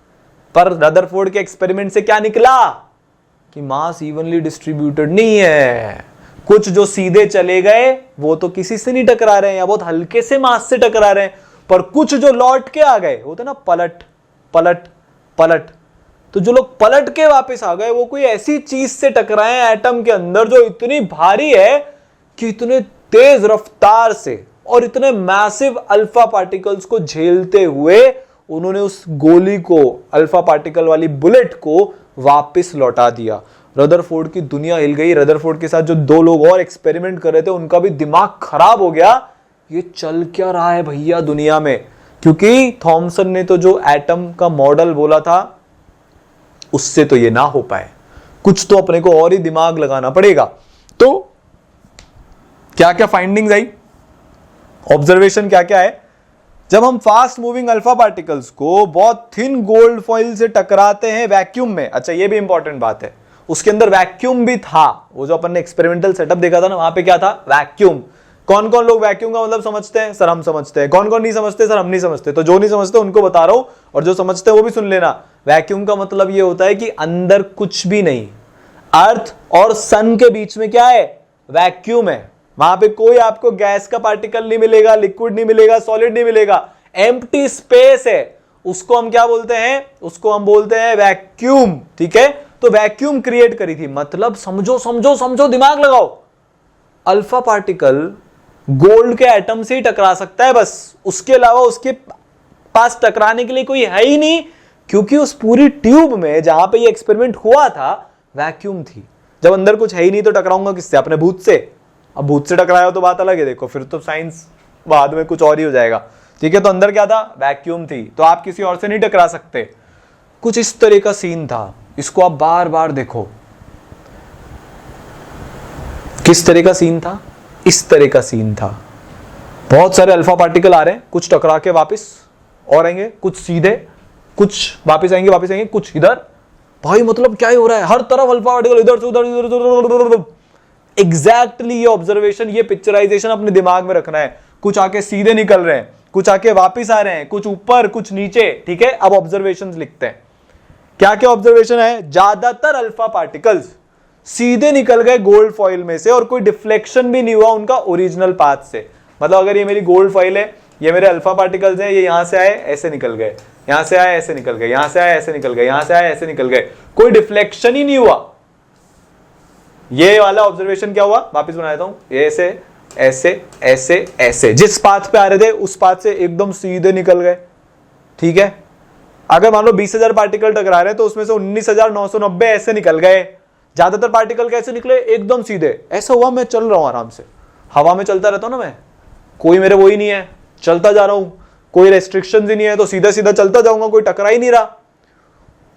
पर रदरफोर्ड के एक्सपेरिमेंट से क्या निकला कि मास इवनली डिस्ट्रीब्यूटेड नहीं है। कुछ जो सीधे चले गए वो तो किसी से नहीं टकरा रहे हैं या बहुत हल्के से मास से टकरा रहे हैं, पर कुछ जो लौट के आ गए, होते ना पलट पलट पलट, तो जो लोग पलट के वापस आ गए वो कोई ऐसी चीज से टकराए एटम के अंदर जो इतनी भारी है कि इतने तेज रफ्तार से और इतने मैसिव अल्फा पार्टिकल्स को झेलते हुए उन्होंने उस गोली को, अल्फा पार्टिकल वाली बुलेट को वापस लौटा दिया। रदरफोर्ड की दुनिया हिल गई। रदरफोर्ड के साथ जो दो लोग और एक्सपेरिमेंट कर रहे थे उनका भी दिमाग खराब हो गया, ये चल क्या रहा है भैया दुनिया में, क्योंकि थॉमसन ने तो जो एटम का मॉडल बोला था उससे तो ये ना हो पाए, कुछ तो अपने को और ही दिमाग लगाना पड़ेगा। तो क्या क्या फाइंडिंग्स आई, ऑब्जर्वेशन क्या क्या है? जब हम फास्ट मूविंग अल्फा पार्टिकल्स को बहुत थिन गोल्ड फॉइल से टकराते हैं वैक्यूम में, अच्छा ये भी इंपॉर्टेंट बात है, उसके अंदर वैक्यूम भी था, वो जो अपन ने एक्सपेरिमेंटल सेटअप देखा था ना वहां पे क्या था, वैक्यूम। कौन कौन लोग वैक्यूम का मतलब समझते हैं? सर हम समझते हैं। कौन कौन नहीं समझते? सर हम नहीं समझते। तो जो नहीं समझते उनको बता रहा हूं और जो समझते हैं वो भी सुन लेना। वैक्यूम का मतलब ये होता है कि अंदर कुछ भी नहीं, अर्थ और सन के बीच में क्या है, वैक्यूम है। वहां पे कोई आपको गैस का पार्टिकल नहीं मिलेगा, लिक्विड नहीं मिलेगा, सॉलिड नहीं मिलेगा, एम्प्टी स्पेस है। उसको हम क्या बोलते हैं? उसको हम बोलते हैं वैक्यूम। ठीक है, तो वैक्यूम क्रिएट करी थी, मतलब समझो समझो समझो, दिमाग लगाओ, अल्फा पार्टिकल गोल्ड के एटम से ही टकरा सकता है बस, उसके अलावा उसके पास टकराने के लिए कोई है ही नहीं, क्योंकि उस पूरी ट्यूब में जहां पे ये एक्सपेरिमेंट हुआ था वैक्यूम थी। जब अंदर कुछ है ही नहीं तो टकराऊंगा किससे? अपने भूत से। अब भूत से टकराया हो तो बात अलग है, देखो फिर तो साइंस बाद में कुछ और ही हो जाएगा। ठीक है, तो अंदर क्या था? वैक्यूम थी, तो आप किसी और से नहीं टकरा सकते। कुछ इस तरह का सीन था, इसको आप बार बार देखो। किस तरह का सीन था? इस तरह का सीन था। बहुत सारे अल्फा पार्टिकल आ रहे हैं, कुछ टकरा के वापस और आएंगे, कुछ सीधे, कुछ वापस आएंगे, कुछ इधर। भाई मतलब क्या ही हो रहा है? हर तरफ अल्फा पार्टिकल, इधर से उधर, इधर से उधर। एग्जैक्टली ये ऑब्जर्वेशन, ये पिक्चराइजेशन अपने दिमाग में रखना है। कुछ आके सीधे निकल रहे हैं, कुछ आके वापस आ रहे हैं, कुछ ऊपर कुछ नीचे। ठीक है, अब ऑब्जर्वेशंस लिखते हैं। क्या क्या ऑब्जर्वेशन है? ज्यादातर अल्फा पार्टिकल्स सीधे निकल गए गोल्ड फॉइल में से और कोई डिफ्लेक्शन भी नहीं हुआ उनका ओरिजिनल पाथ से। मतलब अगर ये मेरी गोल्ड फॉइल है, ये मेरे अल्फा पार्टिकल्स हैं, ये यहां से आए ऐसे निकल गए, यहां से आए ऐसे निकल गए, यहां से आए ऐसे निकल गए, यहां से आए ऐसे निकल गए, कोई डिफ्लेक्शन ही नहीं हुआ। ये वाला ऑब्जर्वेशन क्या हुआ? वापस बना देता हूं, ये ऐसे ऐसे ऐसे ऐसे, जिस पाथ पे आ रहे थे उस पाथ से एकदम सीधे निकल गए। ठीक है, अगर मान लो 20,000 पार्टिकल टकरा रहे हैं तो उसमें से 19,990 ऐसे निकल गए। ज्यादातर पार्टिकल कैसे निकले? एकदम सीधे। ऐसा हुआ मैं चल रहा हूं आराम से, हवा में चलता रहता हूं ना मैं, कोई मेरे वो ही नहीं है, चलता जा रहा हूं, कोई रेस्ट्रिक्शंस ही नहीं है, तो सीधा सीधा चलता जाऊंगा, कोई टकरा ही नहीं रहा।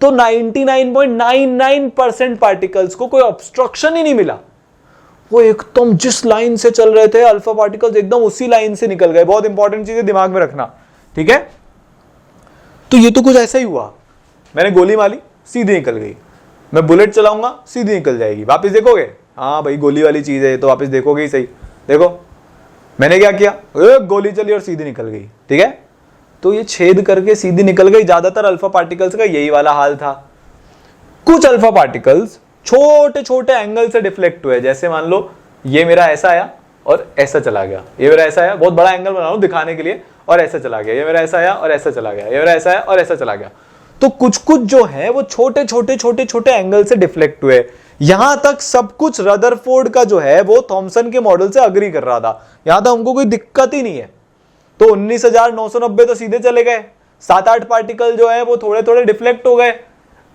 तो 99.99% पार्टिकल्स को कोई ऑब्स्ट्रक्शन ही नहीं मिला। वो एकदम जिस लाइन से चल रहे थे अल्फा पार्टिकल्स एकदम उसी लाइन से निकल गए। बहुत इंपॉर्टेंट चीज है, दिमाग में रखना। ठीक है, तो ये तो कुछ ऐसा ही हुआ। मैंने गोली मारी, सीधी निकल गई। मैं बुलेट चलाऊंगा, सीधी निकल जाएगी। वापस देखोगे, हाँ भाई गोली वाली चीज है तो वापस देखोगे ही सही। देखो मैंने क्या किया, गोली चली और सीधी निकल गई। ठीक है, तो ये छेद करके सीधी निकल गई। ज्यादातर अल्फा पार्टिकल्स का यही वाला हाल था। कुछ अल्फा पार्टिकल्स छोटे छोटे एंगल से डिफ्लेक्ट हुए, जैसे मान लो ये मेरा ऐसा आया और ऐसा चला गया, ये मेरा ऐसा आया, बहुत बड़ा एंगल बना रहा हूं दिखाने के लिए, और ऐसा चला गया, ये मेरा ऐसा आया और ऐसा चला गया, ये मेरा ऐसा आया और ऐसा चला गया। तो कुछ कुछ जो है वो छोटे छोटे छोटे छोटे एंगल से डिफ्लेक्ट हुए। यहां तक सब कुछ रदरफोर्ड का जो है वो थॉमसन के मॉडल से अग्री कर रहा था, यहां तक हमको कोई दिक्कत ही नहीं है। तो 19,990 तो सीधे चले गए, 7-8 पार्टिकल जो है वो थोड़े थोड़े डिफ्लेक्ट हो गए।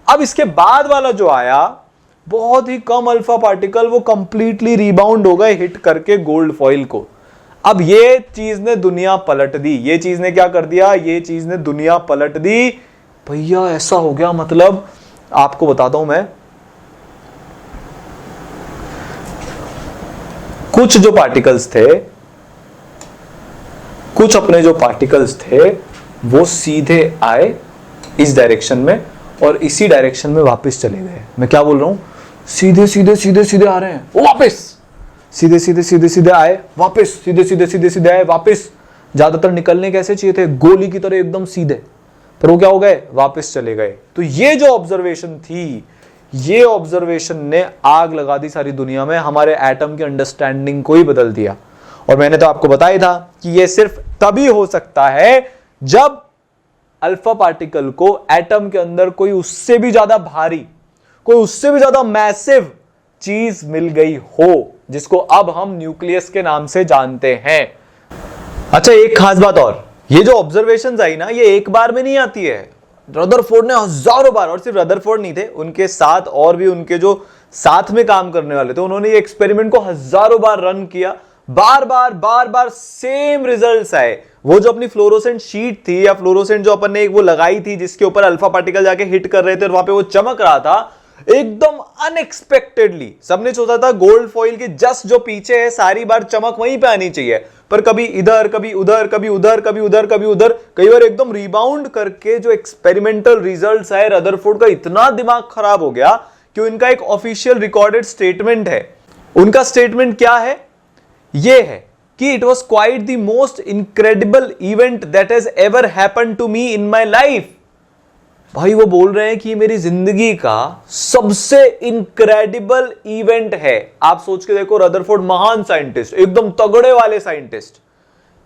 अब इसके बाद वाला जो आया बहुत ही कम अल्फा पार्टिकल, वो कंप्लीटली रिबाउंड हो गए हिट करके गोल्ड फॉइल को। अब ये चीज ने दुनिया पलट दी। ये चीज ने क्या कर दिया? ये चीज ने दुनिया पलट दी। भैया ऐसा हो गया, मतलब आपको बताता हूं मैं, कुछ जो पार्टिकल्स थे, कुछ अपने जो पार्टिकल्स थे वो सीधे आए इस डायरेक्शन में और इसी डायरेक्शन में वापस चले गए। मैं क्या बोल रहा हूं? सीधे सीधे सीधे सीधे आ रहे हैं वो वापस, सीधे सीधे सीधे सीधे आए वापस, सीधे सीधे सीधे सीधे आए वापस। ज्यादातर निकलने कैसे चाहिए थे? गोली की तरह एकदम सीधे, पर वो क्या हो गए? वापस चले गए। तो ये जो ऑब्जर्वेशन थी, ये ऑब्जर्वेशन ने आग लगा दी सारी दुनिया में, हमारे एटम की अंडरस्टैंडिंग को ही बदल दिया। और मैंने तो आपको बताया था कि ये सिर्फ तभी हो सकता है जब अल्फा पार्टिकल को एटम के अंदर कोई उससे भी ज्यादा भारी, कोई उससे भी ज्यादा मैसिव चीज मिल गई हो, जिसको अब हम न्यूक्लियस के नाम से जानते हैं। अच्छा, एक खास बात और, ये जो ऑब्जर्वेशंस आई ना, ये एक बार में नहीं आती है। रदरफोर्ड ने हजारों बार, और सिर्फ रदरफोर्ड नहीं थे, उनके साथ और भी उनके जो साथ में काम करने वाले थे, उन्होंने ये एक्सपेरिमेंट को हजारों बार रन किया। बार बार सेम रिजल्ट्स आए। वो जो अपनी फ्लोरोसेंट शीट थी या फ्लोरोसेंट जो अपन ने एक वो लगाई थी जिसके ऊपर अल्फा पार्टिकल जाके हिट कर रहे थे और वहां पे वो चमक रहा था, एकदम अनएक्सपेक्टेडली सबने सोचा था गोल्ड फॉइल के जस्ट जो पीछे है सारी बार चमक वहीं पे आनी चाहिए, पर कभी इधर कभी उधर, कभी उधर कभी उधर, कभी उधर, कई बार एकदम रिबाउंड करके जो एक्सपेरिमेंटल रिजल्ट्स आए, रदरफोर्ड का इतना दिमाग खराब हो गया कि उनका एक ऑफिशियल रिकॉर्डेड स्टेटमेंट है। उनका स्टेटमेंट क्या है? ये है कि it was quite the most incredible event that has ever happened to me in my life. भाई वो बोल रहे हैं कि मेरी जिंदगी का सबसे इनक्रेडिबल इवेंट है। आप सोच के देखो, रदरफोर्ड महान साइंटिस्ट, एकदम तगड़े वाले साइंटिस्ट,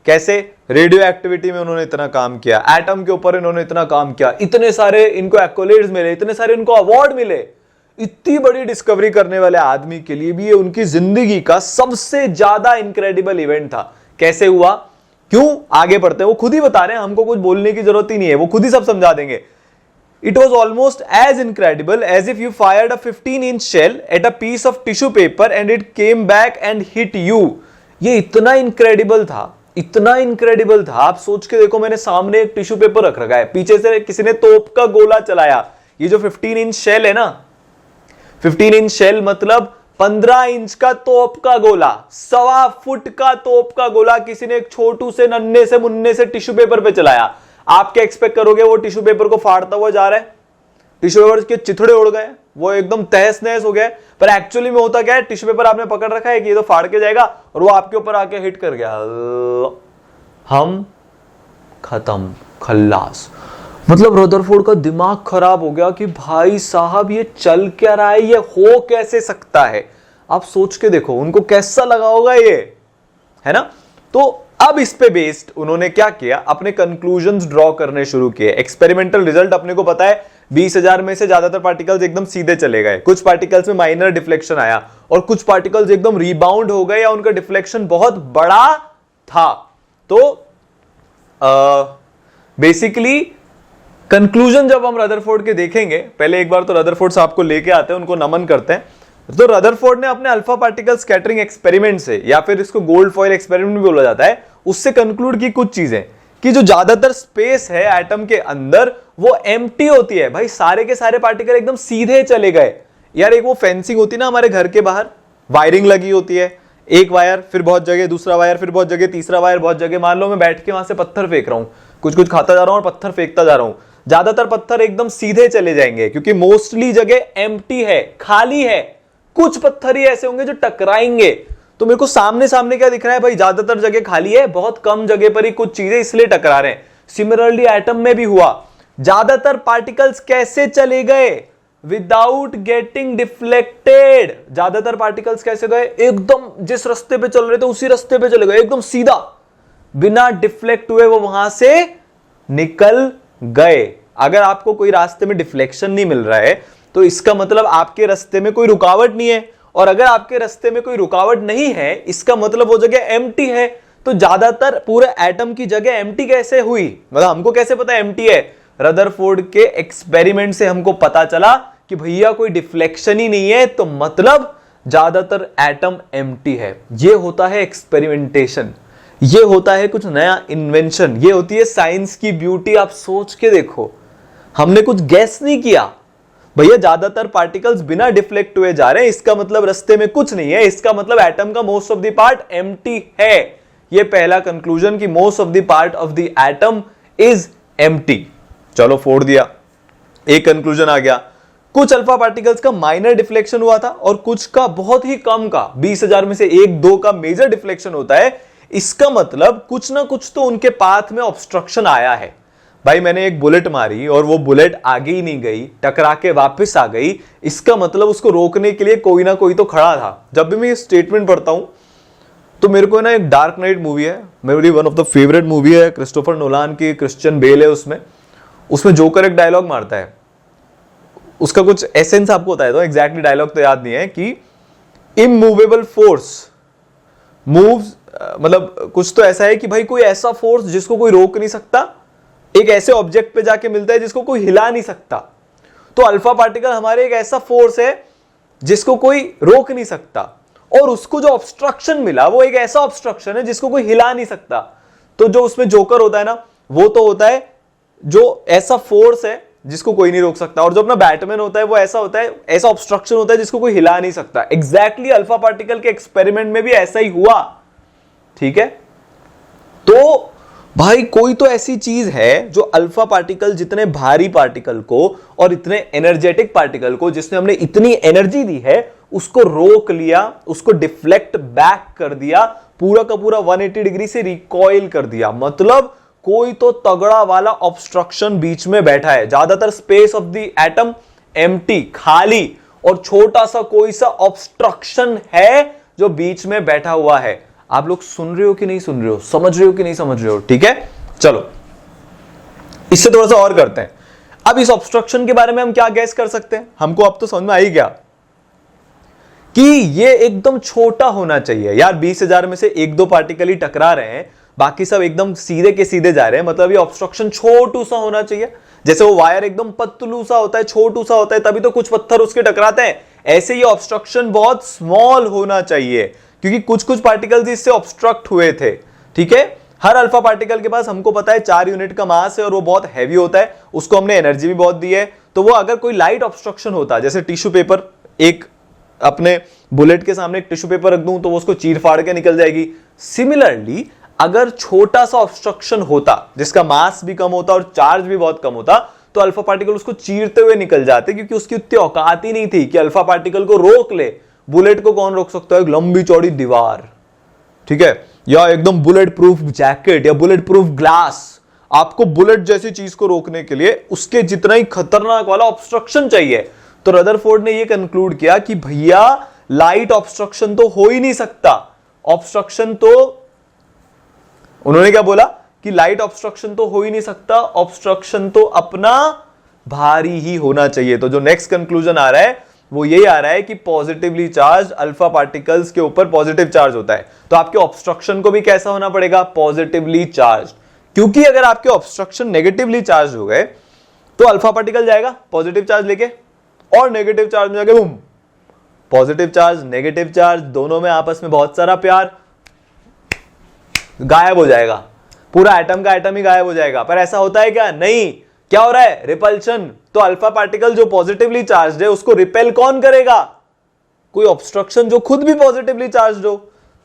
कैसे रेडियो एक्टिविटी में उन्होंने इतना काम किया, एटम के ऊपर इन्होंने इतना काम किया, इतने सारे इनको एक्कोलेड्स मिले, इतने सारे इनको अवार्ड मिले। इतनी बड़ी डिस्कवरी करने वाले आदमी के लिए भी ये उनकी जिंदगी का सबसे ज्यादा इनक्रेडिबल इवेंट था। कैसे हुआ, क्यों? आगे बढ़ते हैं, वो खुद ही बता रहे हैं, हमको कुछ बोलने की जरूरत ही नहीं है, वो खुद ही सब समझा देंगे। It was almost as incredible as if you fired a 15-inch shell at a piece of tissue paper and it came back and hit you. ये इतना इनक्रेडिबल था, इतना इनक्रेडिबल था। आप सोच के देखो, मैंने सामने एक टिश्यू पेपर रख रखा है, पीछे से किसी ने तोप का गोला चलाया। ये जो 15 इंच शेल है ना, 15 इंच शेल मतलब 15 इंच का तोप का गोला, 1.25 फुट का तोप का गोला किसी ने एक छोटू से नन्हे से मुन्ने से टिश्यू पेपर पे चलाया। आप क्या एक्सपेक्ट करोगे? वो टिश्यू पेपर को फाड़ता हुआ जा रहा है, टिश्यू पेपर के चिथड़े उड़ गए, वो एकदम तहस नहस हो गया। पर एक्चुअली में होता क्या है, टिश्यू पेपर आपने पकड़ रखा है कि ये तो फाड़ के जाएगा, और वो आपके ऊपर आके हिट कर गया, हम खत्म, खल्लास। मतलब रदरफोर्ड का दिमाग खराब हो गया कि भाई साहब ये चल क्या रहा है, ये हो कैसे सकता है। आप सोच के देखो उनको कैसा लगा होगा ये, है ना। तो अब इस पे बेस्ड उन्होंने क्या किया, अपने कंक्लूजन्स ड्रॉ करने शुरू किए। एक्सपेरिमेंटल रिजल्ट अपने को पता है, 20,000 में से ज्यादातर पार्टिकल्स एकदम सीधे चले गए, कुछ पार्टिकल्स में माइनर डिफ्लेक्शन आया, और कुछ पार्टिकल्स एकदम रिबाउंड हो गए या उनका डिफ्लेक्शन बहुत बड़ा था। तो बेसिकली कंक्लूजन जब हम रदरफोर्ड के देखेंगे, पहले एक बार तो रदरफोर्ड साहब को लेके आते हैं, उनको नमन करते हैं। तो रदरफोर्ड ने अपने अल्फा पार्टिकल स्कैटरिंग एक्सपेरिमेंट से, या फिर इसको गोल्ड फॉइल एक्सपेरिमेंट भी बोला जाता है, उससे कंक्लूड की कुछ चीजें कि जो ज्यादातर स्पेस है एटम के अंदर वो एम्प्टी होती है। भाई सारे के सारे पार्टिकल एकदम सीधे चले गए। यार एक वो फेंसिंग होती है ना हमारे घर के बाहर, वायरिंग लगी होती है, एक वायर फिर बहुत जगह, दूसरा वायर फिर बहुत जगह, तीसरा वायर बहुत जगह। मान लो मैं बैठ के वहां से पत्थर फेंक रहा हूं, कुछ कुछ खाता जा रहा हूं और पत्थर फेंकता जा रहा हूं, ज्यादातर पत्थर एकदम सीधे चले जाएंगे क्योंकि मोस्टली जगह एम्प्टी है, खाली है। कुछ पत्थर ही ऐसे होंगे जो टकराएंगे। तो मेरे को सामने सामने क्या दिख रहा है भाई, ज्यादातर जगह खाली है, बहुत कम जगह पर ही कुछ चीजें इसलिए टकरा रहे हैं। सिमिलरली एटम में भी हुआ। ज्यादातर पार्टिकल्स कैसे चले गए? Without getting deflected. ज्यादातर पार्टिकल्स कैसे गए? एकदम जिस रास्ते पे चल रहे थे उसी रास्ते पे चले गए, एकदम सीधा, बिना डिफ्लेक्ट हुए वो वहां से निकल गए। अगर आपको कोई रास्ते में डिफ्लेक्शन नहीं मिल रहा है तो इसका मतलब आपके रास्ते में कोई रुकावट नहीं है, और अगर आपके रास्ते में कोई रुकावट नहीं है इसका मतलब वो जगह एम्प्टी है। तो ज्यादातर पूरे एटम की जगह एम्प्टी कैसे हुई? मतलब हमको कैसे पता एम्प्टी है? रदरफोर्ड के एक्सपेरिमेंट से हमको पता चला कि भैया कोई डिफ्लेक्शन ही नहीं है, तो मतलब ज्यादातर एटम एम्प्टी है। ये होता है एक्सपेरिमेंटेशन, ये होता है कुछ नया इन्वेंशन, ये होती है साइंस की ब्यूटी। आप सोच के देखो, हमने कुछ गैस नहीं किया, भैया ज्यादातर पार्टिकल्स बिना डिफ्लेक्ट हुए जा रहे हैं, इसका मतलब रास्ते में कुछ नहीं है, इसका मतलब एटम का most of the part empty है। ये पहला कंक्लूजन कि most of the part of the atom is empty. चलो फोड़ दिया, एक कंक्लूजन आ गया। कुछ अल्फा पार्टिकल्स का माइनर डिफ्लेक्शन हुआ था और कुछ का बहुत ही कम का, 20,000 में से 1-2 का मेजर डिफ्लेक्शन होता है। इसका मतलब कुछ ना कुछ तो उनके पाथ में ऑब्स्ट्रक्शन आया है। भाई मैंने एक बुलेट मारी और वो बुलेट आगे ही नहीं गई, टकरा के वापस आ गई, इसका मतलब उसको रोकने के लिए कोई ना कोई तो खड़ा था। जब भी मैं ये स्टेटमेंट पढ़ता हूं तो मेरे को ना, एक डार्क नाइट मूवी है, मेरी one of the favourite movie है, क्रिस्टोफर नोलान की, क्रिश्चियन बेल है उसमें जोकर एक डायलॉग मारता है, उसका कुछ एसेंस आपको बताया था, एग्जैक्टली डायलॉग तो याद नहीं है, कि इमूवेबल फोर्स मूव्स, मतलब कुछ तो ऐसा है कि भाई कोई ऐसा फोर्स जिसको कोई रोक नहीं सकता, एक ऐसे ऑब्जेक्ट पे जाके मिलता है जिसको कोई हिला नहीं सकता। तो अल्फा पार्टिकल हमारे एक ऐसा फोर्स है जिसको कोई रोक नहीं सकता, और उसको जो ऑब्स्ट्रक्शन मिला वो एक ऐसा ऑब्स्ट्रक्शन है जिसको कोई हिला नहीं सकता। तो जो उसमें जोकर होता है ना, वो तो होता है जो ऐसा फोर्स है जिसको कोई नहीं रोक सकता, और जो अपना बैटमैन होता है वो ऐसा होता है, ऐसा ऑब्स्ट्रक्शन होता है जिसको कोई हिला नहीं सकता। एग्जैक्टली अल्फा पार्टिकल के एक्सपेरिमेंट में भी ऐसा ही हुआ। ठीक है, तो भाई कोई तो ऐसी चीज है जो अल्फा पार्टिकल जितने भारी पार्टिकल को और इतने एनर्जेटिक पार्टिकल को, जिसने हमने इतनी एनर्जी दी है, उसको रोक लिया, उसको डिफ्लेक्ट बैक कर दिया, पूरा का पूरा 180 डिग्री से रिकॉइल कर दिया। मतलब कोई तो तगड़ा वाला ऑब्स्ट्रक्शन बीच में बैठा है। ज्यादातर space of the atom empty, खाली, और छोटा सा कोई सा ऑब्स्ट्रक्शन है जो बीच में बैठा हुआ है। आप लोग सुन रहे हो कि नहीं सुन रहे हो, समझ रहे हो कि नहीं समझ रहे हो? ठीक है, चलो इससे थोड़ा सा और करते हैं। अब इस ऑब्स्ट्रक्शन के बारे में हम क्या गैस कर सकते हैं? हमको अब तो समझ में आ ही गया कि ये एकदम छोटा होना चाहिए। यार 20,000 में से 1-2 पार्टिकल ही टकरा रहे हैं, बाकी सब एकदम सीधे के सीधे जा रहे हैं, मतलब ये ऑब्स्ट्रक्शन छोटू सा होना चाहिए। जैसे वो वायर एकदम पतलू सा होता है, छोटू सा होता है, तभी तो कुछ पत्थर उसके टकराते हैं। ऐसे ही ऑब्स्ट्रक्शन बहुत स्मॉल होना चाहिए, क्योंकि कुछ कुछ पार्टिकल्स इससे ऑब्स्ट्रक्ट हुए थे। ठीक है, हर अल्फा पार्टिकल के पास हमको पता है 4 यूनिट का मास है और वो बहुत हैवी होता है, उसको हमने एनर्जी भी बहुत दी है। तो वो अगर कोई लाइट ऑब्स्ट्रक्शन होता, जैसे टिश्यू पेपर, एक अपने बुलेट के सामने एक टिश्यू पेपर रख दूं तो वो उसको चीर फाड़ के निकल जाएगी। सिमिलरली अगर छोटा सा ऑब्स्ट्रक्शन होता जिसका मास भी कम होता और चार्ज भी बहुत कम होता, तो अल्फा पार्टिकल उसको चीरते हुए निकल जाते, क्योंकि उसकी उतनी औकात ही नहीं थी कि अल्फा पार्टिकल को रोक ले। बुलेट को कौन रोक सकता है? एक लंबी चौड़ी दीवार, ठीक है, या एकदम बुलेट प्रूफ जैकेट या बुलेट प्रूफ ग्लास। आपको बुलेट जैसी चीज को रोकने के लिए उसके जितना ही खतरनाक वाला ऑब्स्ट्रक्शन चाहिए। तो रदरफोर्ड ने यह कंक्लूड किया कि भैया लाइट ऑब्स्ट्रक्शन तो हो ही नहीं सकता। ऑब्स्ट्रक्शन तो, उन्होंने क्या बोला कि लाइट ऑब्स्ट्रक्शन तो हो ही नहीं सकता, ऑब्स्ट्रक्शन तो अपना भारी ही होना चाहिए। तो जो नेक्स्ट कंक्लूजन आ रहा है वो यही आ रहा है कि पॉजिटिवली चार्ज अल्फा पार्टिकल्स के ऊपर पॉजिटिव चार्ज होता है, तो आपके ऑब्स्ट्रक्शन को भी कैसा होना पड़ेगा? Positively charge. क्योंकि अगर आपके ऑब्स्ट्रक्शन नेगेटिवली चार्ज हो गए तो अल्फा पार्टिकल जाएगा पॉजिटिव चार्ज लेके और नेगेटिव चार्ज में जाके boom, positive charge negative charge दोनों में आपस में बहुत सारा प्यार, गायब हो जाएगा, पूरा एटम का एटम ही गायब हो जाएगा। पर ऐसा होता है क्या? नहीं। क्या हो रहा है? रिपल्शन। तो अल्फा पार्टिकल जो पॉजिटिवली चार्ज है उसको रिपेल कौन करेगा? कोई ऑब्स्ट्रक्शन जो खुद भी पॉजिटिवली चार्ज हो।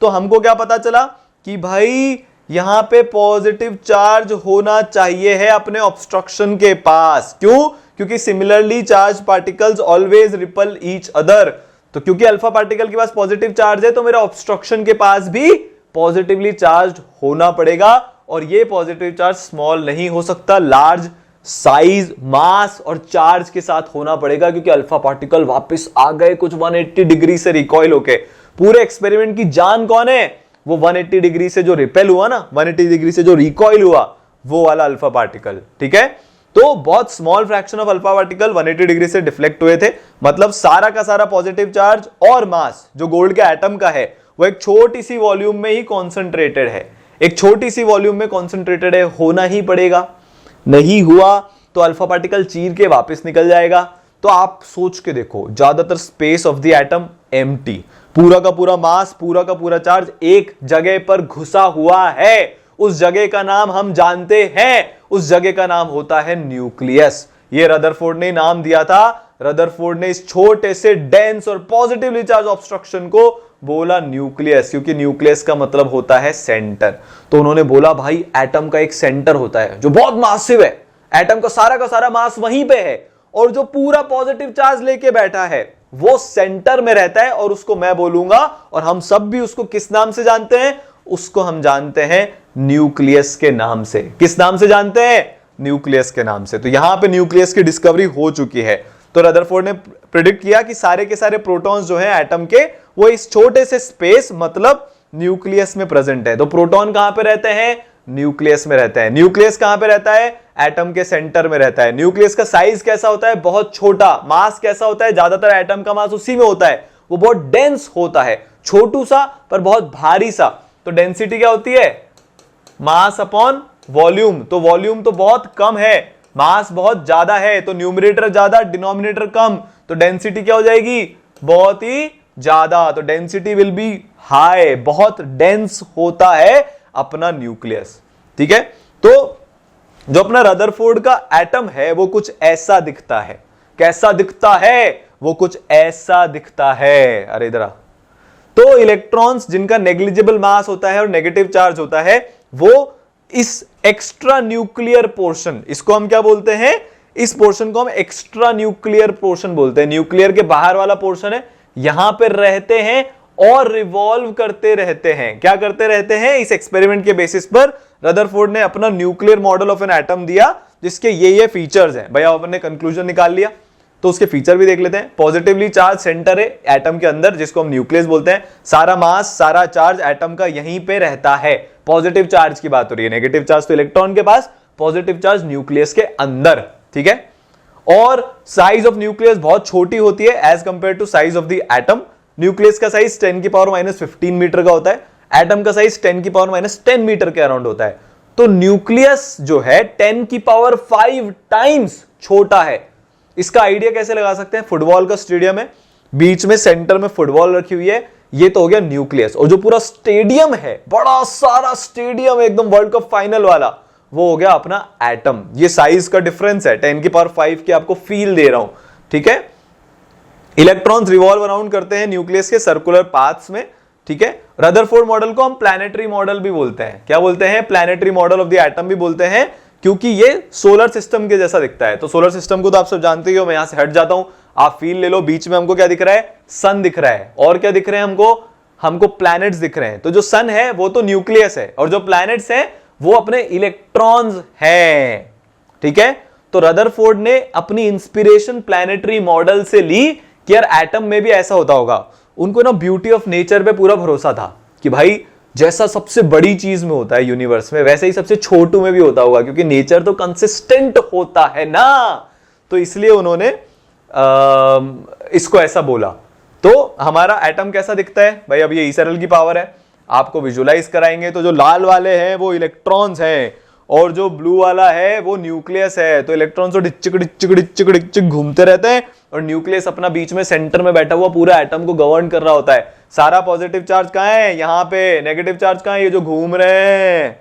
तो हमको क्या पता चला कि भाई यहां पे पॉजिटिव चार्ज होना चाहिए है अपने ऑब्स्ट्रक्शन के पास। क्यों? क्योंकि similarly charge particles always ripple each other. तो क्योंकि अल्फा पार्टिकल के पास पॉजिटिव चार्ज है तो मेरा ऑब्स्ट्रक्शन के पास भी पॉजिटिवली चार्ज होना पड़ेगा, और ये पॉजिटिव चार्ज स्मॉल नहीं हो सकता, लार्ज साइज, मास और चार्ज के साथ होना पड़ेगा, क्योंकि अल्फा पार्टिकल वापस आ गए कुछ 180 डिग्री से रिकॉइल होके। पूरे एक्सपेरिमेंट की जान कौन है? वो 180 डिग्री से जो रिपेल हुआ ना, 180 डिग्री से जो रिकॉइल हुआ, वो वाला अल्फा पार्टिकल। ठीक है, तो बहुत small fraction of alpha particle 180 degree से डिफ्लेक्ट हुए थे। मतलब सारा का सारा पॉजिटिव चार्ज और मास जो गोल्ड के एटम का है, वो एक छोटी सी वॉल्यूम में ही कॉन्सेंट्रेटेड है, एक छोटी सी वॉल्यूम में कॉन्सेंट्रेटेड है, होना ही पड़ेगा। नहीं हुआ तो अल्फा पार्टिकल चीर के वापस निकल जाएगा। तो आप सोच के देखो, ज्यादातर space of the atom empty, पूरा का पूरा मास, पूरा का पूरा चार्ज एक जगह पर घुसा हुआ है। उस जगह का नाम हम जानते हैं, उस जगह का नाम होता है न्यूक्लियस। ये रदरफोर्ड ने नाम दिया था। रदरफोर्ड ने इस छोटे से डेंस और पॉजिटिवली चार्ज ऑब्स्ट्रक्शन को बोला न्यूक्लियस, क्योंकि न्यूक्लियस का मतलब होता है सेंटर। तो उन्होंने बोला भाई एटम का एक सेंटर होता है जो बहुत मासिव है, एटम का सारा मास वहीं पे है, और जो पूरा पॉजिटिव चार्ज लेके बैठा है वो सेंटर में रहता है, और उसको मैं बोलूंगा, और हम सब भी उसको किस नाम से जानते हैं? उसको हम जानते हैं न्यूक्लियस के नाम से। किस नाम से जानते हैं? न्यूक्लियस के नाम से। तो यहां पे न्यूक्लियस की डिस्कवरी हो चुकी है। तो रदरफोर्ड ने प्रेडिक्ट किया कि सारे के सारे प्रोटॉन्स जो हैं एटम के, वो इस छोटे से स्पेस मतलब न्यूक्लियस में प्रेजेंट है। तो प्रोटॉन कहां पे रहते हैं? न्यूक्लियस में रहता है। न्यूक्लियस कहां पे रहता है? एटम के सेंटर में रहता है। न्यूक्लियस का साइज कैसा होता है? बहुत छोटा। मास कैसा होता है? ज्यादातर एटम का मास उसी में होता है, वो बहुत डेंस होता है, छोटू सा पर बहुत भारी सा। तो डेंसिटी क्या होती है? Mass upon volume. तो वॉल्यूम तो बहुत कम है, मास बहुत ज्यादा है, तो न्यूमरेटर ज्यादा डिनोमिनेटर कम, तो डेंसिटी क्या हो जाएगी? बहुत ही ज्यादा। तो डेंसिटी विल बी हाई, बहुत डेंस होता है अपना न्यूक्लियस। ठीक है, तो जो अपना रदरफोर्ड का एटम है वो कुछ ऐसा दिखता है। कैसा दिखता है? वो कुछ ऐसा दिखता है। अरे इधर आ। तो इलेक्ट्रॉन्स जिनका नेग्लिजिबल मास होता है और नेगेटिव चार्ज होता है, वो इस एक्स्ट्रा न्यूक्लियर पोर्शन, इसको हम क्या बोलते हैं? इस पोर्शन को हम एक्स्ट्रा न्यूक्लियर पोर्शन बोलते हैं। न्यूक्लियर के बाहर वाला पोर्शन है, यहां पर रहते हैं और रिवॉल्व करते रहते हैं। क्या करते रहते हैं? इस एक्सपेरिमेंट के बेसिस पर रदरफोर्ड ने अपना nuclear model of an atom दिया, जिसके ये फीचर्स हैं। भैया अपन ने कंक्लूजन निकाल लिया, तो उसके फीचर भी देख लेते हैं। पॉजिटिवली चार्ज सेंटर है एटम के अंदर, जिसको हम न्यूक्लियस बोलते हैं। सारा मास, सारा चार्ज एटम का यहीं पे रहता है। पॉजिटिव चार्ज की बात हो रही है, नेगेटिव चार्ज तो इलेक्ट्रॉन के पास, पॉजिटिव चार्ज न्यूक्लियस के अंदर। ठीक है, और साइज ऑफ न्यूक्लियस बहुत छोटी होती है as compare to size of the atom. Nucleus का साइज 10⁻⁻15 मीटर का होता है, एटम का साइज 10⁻⁻10 मीटर के अराउंड होता है। तो न्यूक्लियस जो है 10⁵ टाइम्स छोटा है। इसका आइडिया कैसे लगा सकते हैं? फुटबॉल का स्टेडियम है, बीच में सेंटर में फुटबॉल रखी हुई है, ये तो हो गया न्यूक्लियस। और जो पूरा स्टेडियम है, बड़ा सारा स्टेडियम एकदम वर्ल्ड कप फाइनल वाला, वो हो गया अपना एटम। ये साइज का डिफरेंस है, 10⁵ की आपको फील दे रहा हूं। ठीक है, इलेक्ट्रॉन्स रिवॉल्व अराउंड करते हैं न्यूक्लियस के सर्कुलर पाथ्स में। ठीक है, रदरफोर्ड मॉडल को हम प्लैनेटरी मॉडल भी बोलते हैं। क्या बोलते हैं? Planetary model of the atom भी बोलते हैं, क्योंकि ये सोलर सिस्टम के जैसा दिखता है। तो सोलर सिस्टम को तो आप सब जानते ही हो, मैं यहां से हट जाता हूं, आप फील ले लो। बीच में हमको क्या दिख रहा है? सन दिख रहा है। और क्या दिख रहे हैं हमको प्लैनेट्स दिख रहे हैं। तो जो सन है वो तो न्यूक्लियस है, और जो प्लैनेट्स हैं वो अपने इलेक्ट्रॉन्स हैं। ठीक है, तो रदरफोर्ड ने अपनी इंस्पिरेशन प्लैनेटरी मॉडल से ली कि यार एटम में भी ऐसा होता होगा। उनको ना ब्यूटी ऑफ नेचर पे पूरा भरोसा था कि भाई जैसा सबसे बड़ी चीज में होता है यूनिवर्स में, वैसे ही सबसे छोटू में भी होता होगा, क्योंकि नेचर तो कंसिस्टेंट होता है ना। तो इसलिए उन्होंने इसको ऐसा बोला। तो हमारा एटम कैसा दिखता है भाई? अब ये ईसरल की पावर है, आपको विजुलाइज कराएंगे। तो जो लाल वाले हैं वो इलेक्ट्रॉन्स हैं, और जो ब्लू वाला है वो न्यूक्लियस है। तो इलेक्ट्रॉन्स तो डिच्चिक डिच्चिक डिच्चिक डिच्चिक घूमते रहते हैं, और न्यूक्लियस अपना बीच में सेंटर में बैठा हुआ पूरा एटम को गवर्न कर रहा होता है। सारा पॉजिटिव चार्ज कहां है? यहां पे। नेगेटिव चार्ज कहां है? ये जो घूम रहे हैं।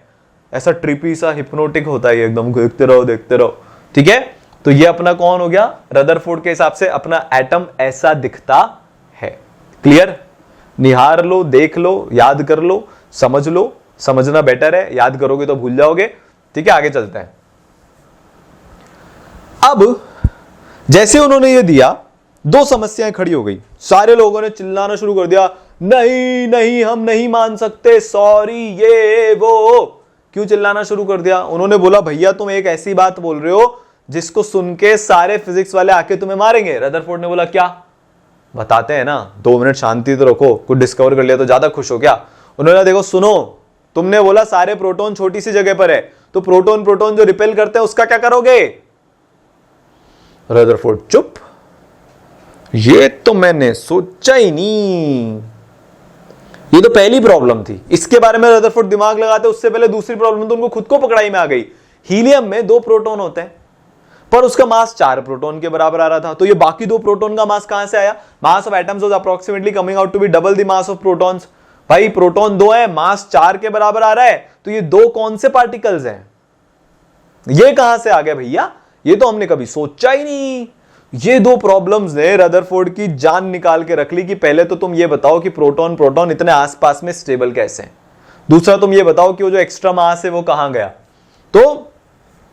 ऐसा ट्रिपी सा हिप्नोटिक होता है एकदम, देखते रहो देखते रहो। ठीक है, तो ये अपना कौन हो गया? रदरफोर्ड के हिसाब से अपना एटम ऐसा दिखता है। क्लियर? निहार लो, देख लो, याद कर लो, समझ लो। समझना बेटर है, याद करोगे तो भूल जाओगे। ठीक है, आगे चलते हैं। अब जैसे उन्होंने ये दिया, दो समस्याएं खड़ी हो गई। सारे लोगों ने चिल्लाना शुरू कर दिया, नहीं नहीं हम नहीं मान सकते, सॉरी ये वो। क्यों चिल्लाना शुरू कर दिया? उन्होंने बोला भैया तुम एक ऐसी बात बोल रहे हो जिसको सुन के सारे फिजिक्स वाले आके तुम्हें मारेंगे। रदरफोर्ड ने बोला क्या? बताते हैं ना, 2 मिनट शांति तो रखो, कुछ डिस्कवर कर लिया तो ज्यादा खुश हो क्या? उन्होंने देखो सुनो, तुमने बोला सारे प्रोटॉन छोटी सी जगह पर है, तो प्रोटॉन प्रोटॉन जो रिपेल करते हैं उसका क्या करोगे? रदरफोर्ड चुप, ये तो मैंने सोचा ही नहीं, ये तो पहली प्रॉब्लम थी, इसके बारे में रदरफोर्ड दिमाग लगाते उससे पहले दूसरी प्रॉब्लम तो उनको खुद को पकड़ाई में आ गई। हीलियम में 2 प्रोटॉन होते हैं पर उसका मास 4 प्रोटॉन के बराबर आ रहा था, तो ये बाकी 2 प्रोटॉन का मास कहां से आया? Mass of atoms was approximately coming out to be double the mass of protons. भाई प्रोटॉन 2 है, मास 4 के बराबर आ रहा है, तो ये 2 कौन से पार्टिकल्स हैं? ये कहां से आ गया भैया? ये तो हमने कभी सोचा ही नहीं। ये 2 प्रॉब्लम्स ने रदरफोर्ड की जान निकाल के रख ली कि पहले तो तुम ये बताओ कि प्रोटॉन प्रोटॉन इतने आसपास में स्टेबल कैसे हैं, दूसरा तुम ये बताओ कि वो जो एक्स्ट्रा मास है वो कहां गया। तो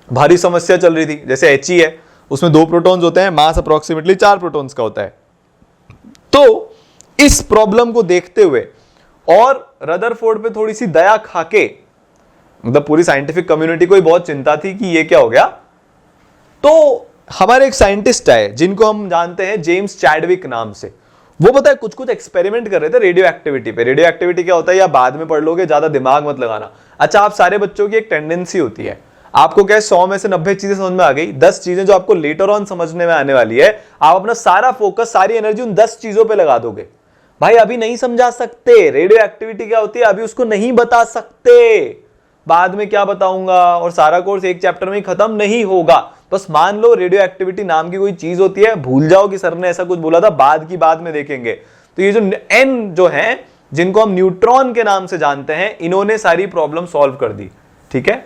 भारी समस्या चल रही थी। जैसे He है, उसमें 2 प्रोटॉन्स होते हैं, मास अप्रोक्सीमेटली 4 प्रोटॉन्स का होता है। तो इस प्रॉब्लम को देखते हुए और रदरफोर्ड पे थोड़ी सी दया खाके, मतलब पूरी साइंटिफिक कम्युनिटी को ही बहुत चिंता थी कि ये क्या हो गया, तो हमारे एक साइंटिस्ट आए जिनको हम जानते हैं जेम्स चैडविक नाम से। वो पता है कुछ कुछ एक्सपेरिमेंट कर रहे थे रेडियो एक्टिविटी पे। रेडियो एक्टिविटी क्या होता है या बाद में पढ़ लोगे, ज्यादा दिमाग मत लगाना। अच्छा, आप सारे बच्चों की एक टेंडेंसी होती है, आपको क्या 100 में से 90 चीजें समझ में आ गई, 10 चीजें जो आपको लेटर ऑन समझने में आने वाली है, आप अपना सारा फोकस सारी एनर्जी उन 10 चीजों पे लगा दोगे। भाई अभी नहीं समझा सकते रेडियो एक्टिविटी क्या होती है, अभी उसको नहीं बता सकते, बाद में क्या बताऊंगा, और सारा कोर्स एक चैप्टर में ही खत्म नहीं होगा। बस मान लो रेडियो एक्टिविटी नाम की कोई चीज होती है, भूल जाओ कि सर ने ऐसा कुछ बोला था, बाद की बात में देखेंगे। तो ये जो एन जो है, जिनको हम न्यूट्रॉन के नाम से जानते हैं, इन्होंने सारी प्रॉब्लम सॉल्व कर दी। ठीक है,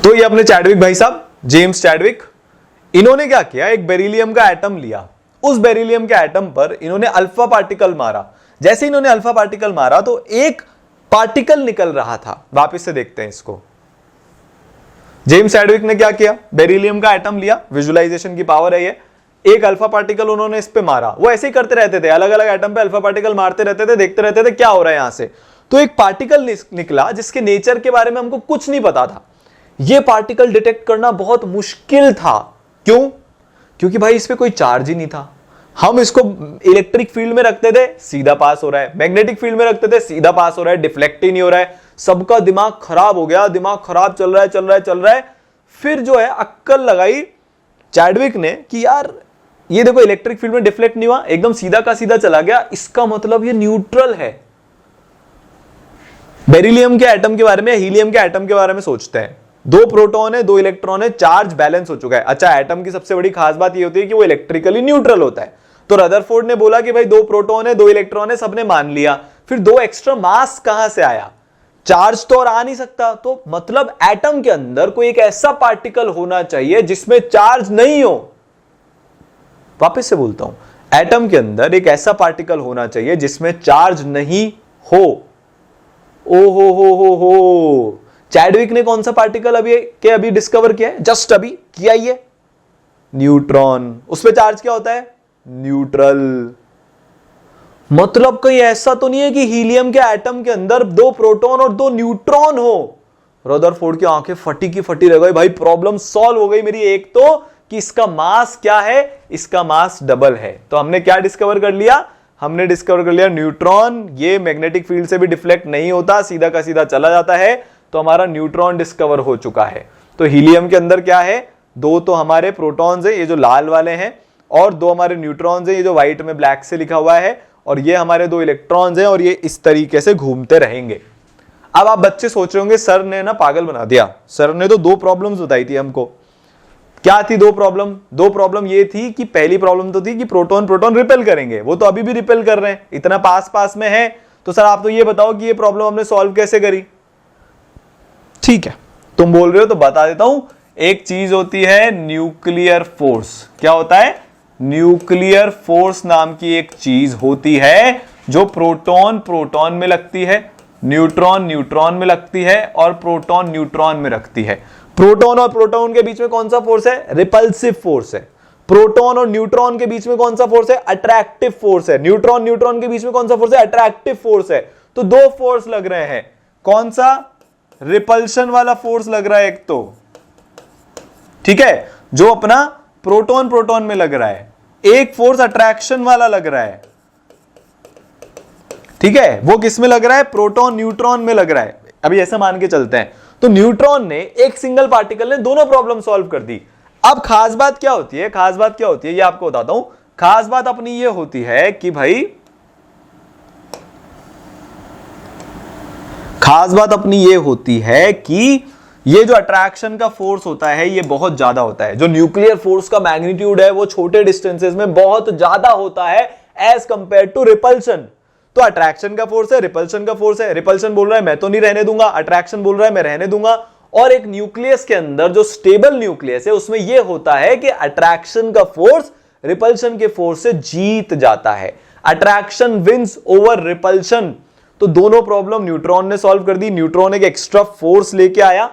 तो ये अपने चैडविक भाई साहब, जेम्स चैडविक, इन्होंने क्या किया, एक बेरिलियम का एटम लिया, उस बेरिलियम के एटम पर इन्होंने अल्फा पार्टिकल मारा। जैसे इन्होंने अल्फा पार्टिकल मारा तो एक पार्टिकल निकल रहा था। वापस से देखते हैं इसको। जेम्स चैडविक ने क्या किया, बेरिलियम का एटम लिया, विजुअलाइजेशन की पावर है ये, एक अल्फा पार्टिकल उन्होंने इस पे मारा। वो ऐसे ही करते रहते थे, अलग अलग एटम पे अल्फा पार्टिकल मारते रहते थे, देखते रहते थे क्या हो रहा है यहां से। तो एक पार्टिकल निकला जिसके नेचर के बारे में हमको कुछ नहीं पता था। यह पार्टिकल डिटेक्ट करना बहुत मुश्किल था। क्यों? क्योंकि भाई इस पे कोई चार्ज ही नहीं था। हम इसको इलेक्ट्रिक फील्ड में रखते थे, सीधा पास हो रहा है, मैग्नेटिक फील्ड में रखते थे, सीधा पास हो रहा है, डिफ्लेक्ट ही नहीं हो रहा है। सबका दिमाग खराब हो गया, दिमाग खराब चल रहा है। फिर जो है अक्कल लगाई चैडविक ने कि यार ये देखो इलेक्ट्रिक फील्ड में डिफ्लेक्ट नहीं हुआ, एकदम सीधा का सीधा चला गया, इसका मतलब ये न्यूट्रल है। बेरिलियम के एटम के बारे में, हीलियम के एटम के बारे में सोचते हैं, 2 प्रोटॉन है 2 इलेक्ट्रॉन है, चार्ज बैलेंस हो चुका है। अच्छा, एटम की सबसे बड़ी खास बात ये होती है कि वो इलेक्ट्रिकली न्यूट्रल होता है। तो रदरफोर्ड ने बोला कि भाई 2 प्रोटॉन है 2 इलेक्ट्रॉन है, सबने मान लिया। फिर 2 एक्स्ट्रा मास कहां से आया? चार्ज तो और आ नहीं सकता, तो मतलब एटम के अंदर कोई एक ऐसा पार्टिकल होना चाहिए जिसमें चार्ज नहीं हो। वापस से बोलता हूं, एटम के अंदर एक ऐसा पार्टिकल होना चाहिए जिसमें चार्ज नहीं हो। ओ हो। चैडविक ने कौन सा पार्टिकल अभी डिस्कवर किया है? जस्ट अभी किया ही है, न्यूट्रॉन। उसमें चार्ज क्या होता है? न्यूट्रल। मतलब कहीं ऐसा तो नहीं है कि हीलियम के एटम के अंदर 2 प्रोटॉन और 2 न्यूट्रॉन हो। रदरफोर्ड की आंखें फटी की फटी रह गई। भाई प्रॉब्लम सॉल्व हो गई मेरी। एक तो कि इसका मास क्या है, इसका मास डबल है। तो हमने क्या डिस्कवर कर लिया? हमने डिस्कवर कर लिया न्यूट्रॉन, ये मैग्नेटिक फील्ड से भी डिफ्लेक्ट नहीं होता, सीधा का सीधा चला जाता है। तो हमारा न्यूट्रॉन डिस्कवर हो चुका है। तो हीलियम के अंदर क्या है? 2 तो हमारे प्रोटॉन्स है, ये जो लाल वाले हैं, और 2 हमारे न्यूट्रॉन्स है, ये जो व्हाइट में ब्लैक से लिखा हुआ है, और ये हमारे 2 इलेक्ट्रॉन्स हैं, और ये इस तरीके से घूमते रहेंगे। अब आप बच्चे सोच रहे होंगे सर ने ना पागल बना दिया, सर ने तो 2 प्रॉब्लम्स बताई थी हमको। क्या थी 2 प्रॉब्लम? 2 प्रॉब्लम ये थी कि पहली प्रॉब्लम तो थी कि प्रोटॉन प्रोटॉन रिपेल करेंगे, वो तो अभी भी रिपेल कर रहे हैं, इतना पास पास में है। तो सर आप तो ये बताओ कि ये प्रॉब्लम हमने सॉल्व कैसे करी? ठीक है, तुम बोल रहे हो तो बता देता हूं। एक चीज होती है न्यूक्लियर फोर्स। क्या होता है? न्यूक्लियर फोर्स नाम की एक चीज होती है जो प्रोटॉन प्रोटॉन में लगती है, न्यूट्रॉन न्यूट्रॉन में लगती है, और प्रोटॉन न्यूट्रॉन में रखती है। प्रोटॉन और प्रोटॉन के बीच में कौन सा फोर्स है? रिपल्सिव फोर्स है। प्रोटॉन और न्यूट्रॉन के बीच में कौन सा फोर्स है? अट्रैक्टिव फोर्स है। न्यूट्रॉन न्यूट्रॉन के बीच में कौन सा फोर्स है? अट्रैक्टिव फोर्स है। तो दो फोर्स लग रहे हैं। कौन सा? रिपल्शन वाला फोर्स लग रहा है एक तो, ठीक है, जो अपना प्रोटॉन प्रोटॉन में लग रहा है। एक फोर्स अट्रैक्शन वाला लग रहा है, ठीक है, वो किस में लग रहा है? प्रोटॉन न्यूट्रॉन में लग रहा है। अभी ऐसा मान के चलते हैं, तो न्यूट्रॉन ने, एक सिंगल पार्टिकल ने दोनों प्रॉब्लम सॉल्व कर दी। अब खास बात क्या होती है? खास बात क्या होती है ये आपको बताता हूं। खास बात अपनी ये होती है कि भाई, खास बात अपनी ये होती है कि ये जो अट्रैक्शन का फोर्स होता है ये बहुत ज्यादा होता है। जो न्यूक्लियर फोर्स का मैग्नीट्यूड है वो छोटे डिस्टेंसेस में बहुत ज्यादा होता है एज कंपेयर टू रिपल्शन। तो अट्रैक्शन का फोर्स है, रिपल्शन का फोर्स है। रिपल्शन बोल रहा है मैं तो नहीं रहने दूंगा, अट्रैक्शन बोल रहा है मैं रहने दूंगा। और एक न्यूक्लियस के अंदर जो स्टेबल न्यूक्लियस है उसमें यह होता है कि अट्रैक्शन का फोर्स रिपल्शन के फोर्स से जीत जाता है। Attraction wins over repulsion. तो दोनों प्रॉब्लम न्यूट्रॉन ने सॉल्व कर दी। न्यूट्रॉन एक एक्स्ट्रा फोर्स लेके आया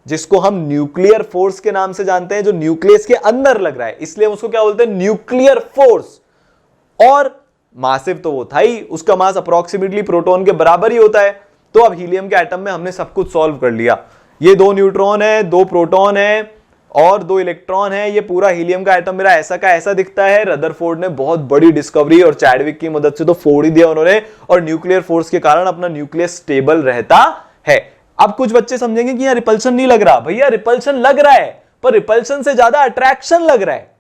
जिसको हम न्यूक्लियर फोर्स के नाम से जानते हैं, जो न्यूक्लियस के अंदर लग रहा है, इसलिए उसको क्या बोलते हैं? Nuclear force. और मासिव तो वो था ही, उसका मास अप्रोक्सीमेटली प्रोटॉन के बराबर ही होता है। तो अब हीलियम के एटम में हमने सब कुछ सॉल्व कर लिया। ये दो न्यूट्रॉन है, दो प्रोटॉन है और दो इलेक्ट्रॉन है। ये पूरा हीलियम का एटम मेरा ऐसा का ऐसा दिखता है। रदरफोर्ड ने बहुत बड़ी डिस्कवरी और चैडविक की मदद से तो फोड़ ही दिया उन्होंने, और न्यूक्लियर फोर्स के कारण अपना न्यूक्लियस स्टेबल रहता है। अब कुछ बच्चे समझेंगे कि यहां रिपल्शन नहीं लग रहा। भैया रिपल्शन लग रहा है, पर रिपल्शन से ज्यादा अट्रैक्शन लग रहा है।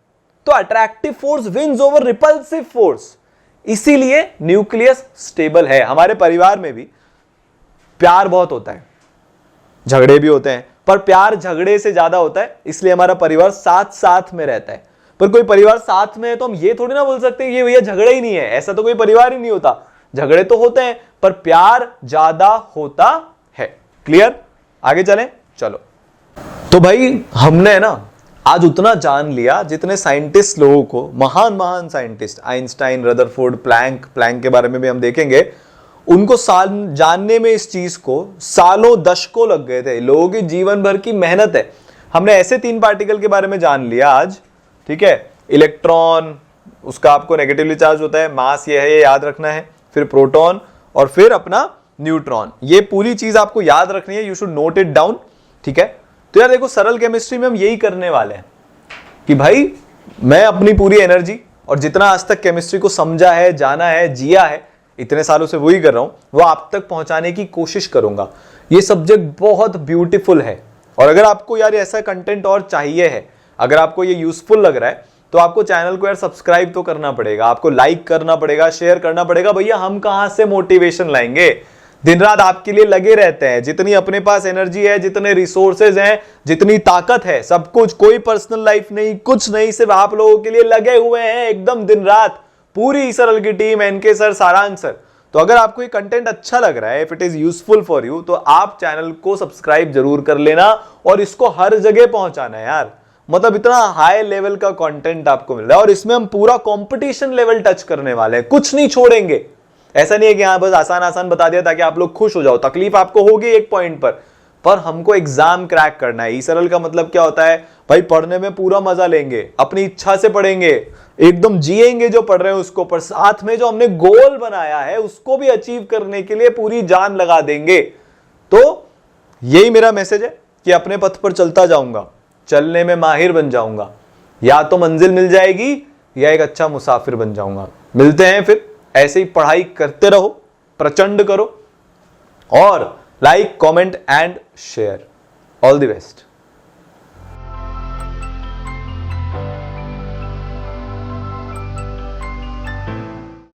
तो attractive force wins over repulsive force, इसीलिए न्यूक्लियस स्टेबल है। हमारे परिवार में भी प्यार बहुत होता है, झगड़े भी होते हैं, पर प्यार झगड़े से ज्यादा होता है, इसलिए हमारा परिवार साथ साथ में रहता है। पर कोई परिवार साथ में है तो हम ये थोड़ी ना बोल सकते ये भैया झगड़ा ही नहीं है। ऐसा तो कोई परिवार ही नहीं होता। झगड़े तो होते हैं पर प्यार ज्यादा होता है। क्लियर? आगे चलें, चलो। तो भाई हमने ना आज उतना जान लिया जितने साइंटिस्ट लोगों को, महान महान साइंटिस्ट, आइंस्टाइन, रदरफोर्ड, प्लैंक के बारे में भी हम देखेंगे, उनको जानने में इस चीज को सालों दशकों लग गए थे। लोगों की जीवन भर की मेहनत है। हमने ऐसे तीन पार्टिकल के बारे में जान लिया आज, ठीक है। इलेक्ट्रॉन, उसका आपको नेगेटिवली चार्ज होता है, मास ये है, ये याद रखना है। फिर प्रोटॉन और फिर अपना न्यूट्रॉन। ये पूरी चीज आपको याद रखनी है, you should note it down, ठीक है। तो यार देखो, सरल केमिस्ट्री में हम यही करने वाले हैं कि भाई मैं अपनी पूरी एनर्जी और जितना आज तक केमिस्ट्री को समझा है, जाना है, जिया है, इतने सालों से वही कर रहा हूं, वो आप तक पहुंचाने की कोशिश करूंगा। ये सब्जेक्ट बहुत ब्यूटीफुल है, और अगर आपको यार ऐसा कंटेंट और चाहिए है, अगर आपको ये यूजफुल लग रहा है, तो आपको चैनल को यार सब्सक्राइब तो करना पड़ेगा, आपको लाइक करना पड़ेगा, शेयर करना पड़ेगा। भैया हम कहां से मोटिवेशन लाएंगे? दिन रात आपके लिए लगे रहते हैं। जितनी अपने पास एनर्जी है, जितने रिसोर्सेज हैं, जितनी ताकत है, सब कुछ, कोई पर्सनल लाइफ नहीं, कुछ नहीं, सिर्फ आप लोगों के लिए लगे हुए हैं एकदम दिन रात। पूरी सरल की टीम, एनके सर, सारांश सर। तो अगर आपको ये कंटेंट अच्छा लग रहा है, if it is useful for you, तो आप चैनल को सब्सक्राइब जरूर कर लेना और इसको हर जगह पहुंचाना है यार। मतलब इतना हाई लेवल का कंटेंट आपको मिल रहा है, और इसमें हम पूरा कंपटीशन लेवल टच करने वाले हैं, कुछ नहीं छोड़ेंगे। ऐसा नहीं है कि हाँ बस आसान आसान बता दिया ताकि आप लोग खुश हो जाओ। तकलीफ आपको होगी एक पॉइंट पर हमको एग्जाम क्रैक करना है। ई सरल का मतलब क्या होता है? भाई पढ़ने में पूरा मजा लेंगे, अपनी इच्छा से पढ़ेंगे, एकदम जिएंगे जो पढ़ रहे हैं उसको, पर साथ में जो हमने गोल बनाया है उसको भी अचीव करने के लिए पूरी जान लगा देंगे। तो यही मेरा मैसेज है कि अपने पथ पर चलता जाऊंगा, चलने में माहिर बन जाऊंगा, या तो मंजिल मिल जाएगी या एक अच्छा मुसाफिर बन जाऊंगा। मिलते हैं फिर। ऐसे ही पढ़ाई करते रहो, प्रचंड करो, और like, comment and share. All the best.